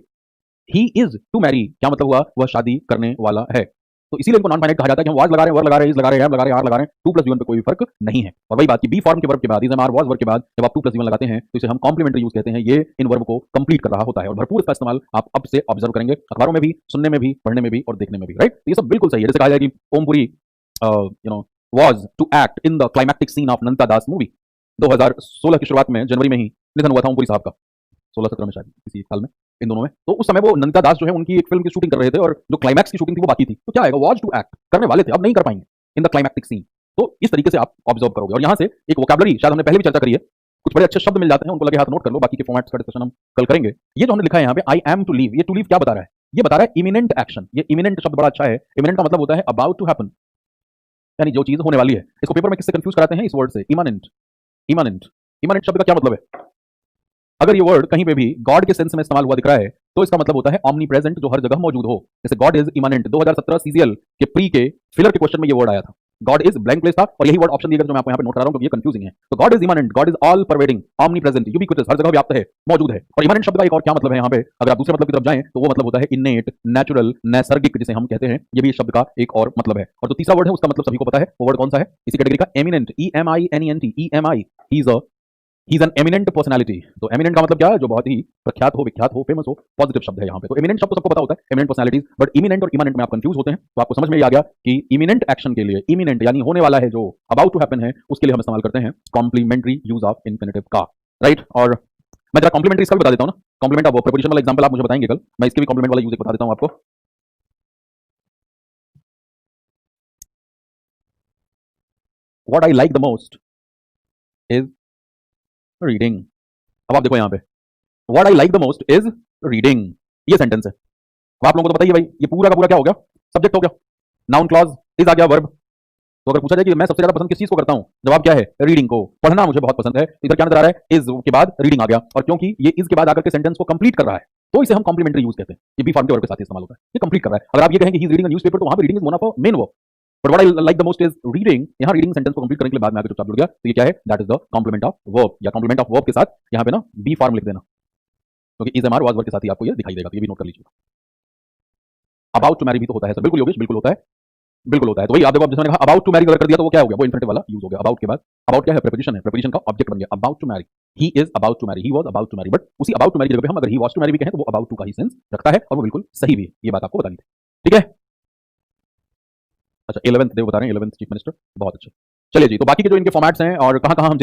ही इज टू मैरी, क्या मतलब हुआ? वह शादी करने वाला है। तो इसीलिए इनको नॉन फाइनाइट कहा जाता है कि हम वाज लगा रहे हैं, वर लगा रहे हैं, इज लगा रहे हैं, लगा रहे हैं, आर लगा रहे हैं, 2 + V1 पे कोई फर्क नहीं है। और वही बात कि बी फॉर्म के वर्ब के बाद, is am are was verb के बाद जब आप 2 + V1 लगाते हैं तो इसे हम कॉम्प्लीमेंट्री यूज कहते हैं। ये इन वर्ब को कंप्लीट कर रहा होता है और भरपूर इसका इस्तेमाल आप अब से ऑब्जर्व करेंगे, अखबारों में भी, सुनने में भी, पढ़ने में भी और देखने में भी, राइट? ये सब बिल्कुल सही है। जैसे कहा जाए कि Om Puri was to act in the climactic scene of नंता दास मूवी। 2016 की शुरुआत में जनवरी में ही निधन हुआ था ओमपुरी साहब का, 16-17 में शायद, इसी साल में, इन दोनों में। तो उस समय वो नंता दास जो है उनकी एक फिल्म की शूटिंग कर रहे थे और जो क्लाइमैक्स की शूटिंग थी वो बाकी थी। तो क्या आएगा, वॉज टू एक्ट, करने वाले थे, अब नहीं कर पाएंगे इन द क्लाइमैक्टिक सीन। तो इस तरीके से आप ऑब्जर्व करोगे। और यहाँ से एक वोकैबुलरी शायद हमने पहले भी चर्चा करी है, कुछ बड़े अच्छे शब्द मिल जाते हैं, उनको लगे हाथ नोट कर लो, बाकी के फॉर्मेट्स का डिस्कशन हम कल करेंगे। ये जो हमने लिखा है यहाँ पे, आई एम टू लीव, ये टू लीव क्या बता रहा है? ये बता रहा है इमिनेंट एक्शन। ये इमिनेंट शब्द बड़ा अच्छा है। इमिनेंट का मतलब होता है अबाउट टू हैपन, यानी जो चीज होने वाली है। इसको पेपर में किससे कंफ्यूज कराते हैं? इस वर्ड से, इमानेंट। इमानेंट, इमानेंट शब्द का क्या मतलब है? अगर ये वर्ड कहीं पे भी गॉड के सेंस में इस्तेमाल हुआ दिख रहा है तो इसका मतलब होता है ऑमनी प्रेजेंट, जो हर जगह मौजूद हो। जैसे गॉड इज इमानेंट, 2017 सीजीएल के प्री के फिलर के क्वेश्चन में ये वर्ड आया था। गॉड इज ब्लैंक प्लेस था और यही वर्ड ऑप्शन दिया गया जो मैं आपको यहाँ पे नोट करा रहा हूँ क्योंकि ये कंफ्यूजिंग है। तो God is immanent, God is all pervading, omnipresent, ubiquitous, हर जगह व्याप्त है, मौजूद है। और इमानेंट शब्द का एक और क्या मतलब है यहाँ पे, अगर आप दूसरे मतलब की तरफ जाएं तो वो मतलब होता है इनेट, नेचुरल, नैसर्गिक, जिसे हम कहते हैं। ये भी इस शब्द का एक और मतलब है। और जो तीसरा वर्ड है उसका मतलब सभी को पता है, वो वर्ड कौन सा है इसी कैटेगरी का? Eminent, EMINENT, EMI, he is an eminent personality. तो एमिनेंट का मतलब क्या है? जो बहुत ही प्रख्यात हो, विख्यात हो, फेमस हो, पॉजिटिव शब्द है यहाँ पे। तो एमिनेंट शब्द तो सबको पता होता है, एमिनेंट पर्सनैलिटीज। बट इमिनेंट और इमानेंट में आप कंफ्यूज होते हैं, तो आपको समझ में आ गया कि इमिनेंट एक्शन के लिए, इमिनेंट यानी होने वाला है, जो अबाउट टू हैपन है, उसके लिए हम इस्तेमाल करते हैं कॉम्प्लीमेंट्री यूज ऑफ इन्फिनेटिव का, राइट? और मैं जरा कॉम्प्लीमेंट्री इसका भी बता देता हूँ ना, कॉम्प्लीमेंट ऑफ वर्ब, प्रीपोजिशन वाला एग्जांपल आप मुझे बताएंगे कल, मैं इसके भी कॉम्प्लीमेंट वाला यूज बता देता हूँ आपको। What I like the most is reading. अब आप देखो यहाँ पे, what I like the most is reading, ये सेंटेंस है। अब आप लोगों को तो बताइए भाई, ये पूरा का पूरा क्या हो गया? सब्जेक्ट हो गया, नाउन क्लॉज, इज आ गया, वर्ब। तो अगर पूछा जाए कि मैं सबसे ज्यादा पसंद किस चीज को करता हूं, जवाब क्या है? रीडिंग को, पढ़ना मुझे बहुत पसंद है। तो इधर क्या नजर आ रहा है? इज के बाद रीडिंग आ गया, और क्योंकि ये इज के बाद आकर के सेंटेंस को कंप्लीट कर रहा है तो इसे हम कॉम्प्लीमेंट्री यूज कहते हैं। ये बी फॉर्म के वर्ब के साथ इस्तेमाल होता है, ये कंप्लीट कर रहा है। अगर आप ये कहें कि he is reading a newspaper, तो वहां पे reading is one of main verb. But what I like the most is reading, यहाँ रीडिंग सेंटेंस को कंप्लीट करने के लिए बाद में आगे चुपचाप जुड़ गया, तो ये क्या है? That is the complement of verb, या कॉम्प्लीमेंट ऑफ वर्ब के साथ यहाँ पे ना बी फॉर्म लिख देना, क्योंकि is am are was verb के साथ ही आपको ये दिखाई देगा, तो ये भी नोट कर लीजिएगा। अबाउट टू मैरी भी तो होता है सर, बिल्कुल योगेश, बिल्कुल होता है, बिल्कुल होता है। तो वही आप देखो, जिसने कहा अबाउट टू मैरी अगर कर दिया तो वो क्या हो गया? वो इन्फिनेटिव वाला यूज हो गया। अबाउट के बाद, अबाउट क्या है? प्रीपोजिशन है, प्रीपोजिशन का ऑब्जेक्ट बन गया, about to marry. He is about to marry, he was about to marry. But उसी अबाउट टू मैरी की जगह पे हम अगर ही वाज टू मैरी भी कहें तो वो अबाउट टू का ही सेंस रखता है और वो बिल्कुल सही भी है। ये बात आपको बतानी थी, ठीक है? अच्छा, 11th देव बता रहे हैं, 11th चीफ मिनिस्टर, बहुत अच्छे। चलिए जी, तो बाकी के जो इनके फॉर्मेट्स हैं और कहां कहां हम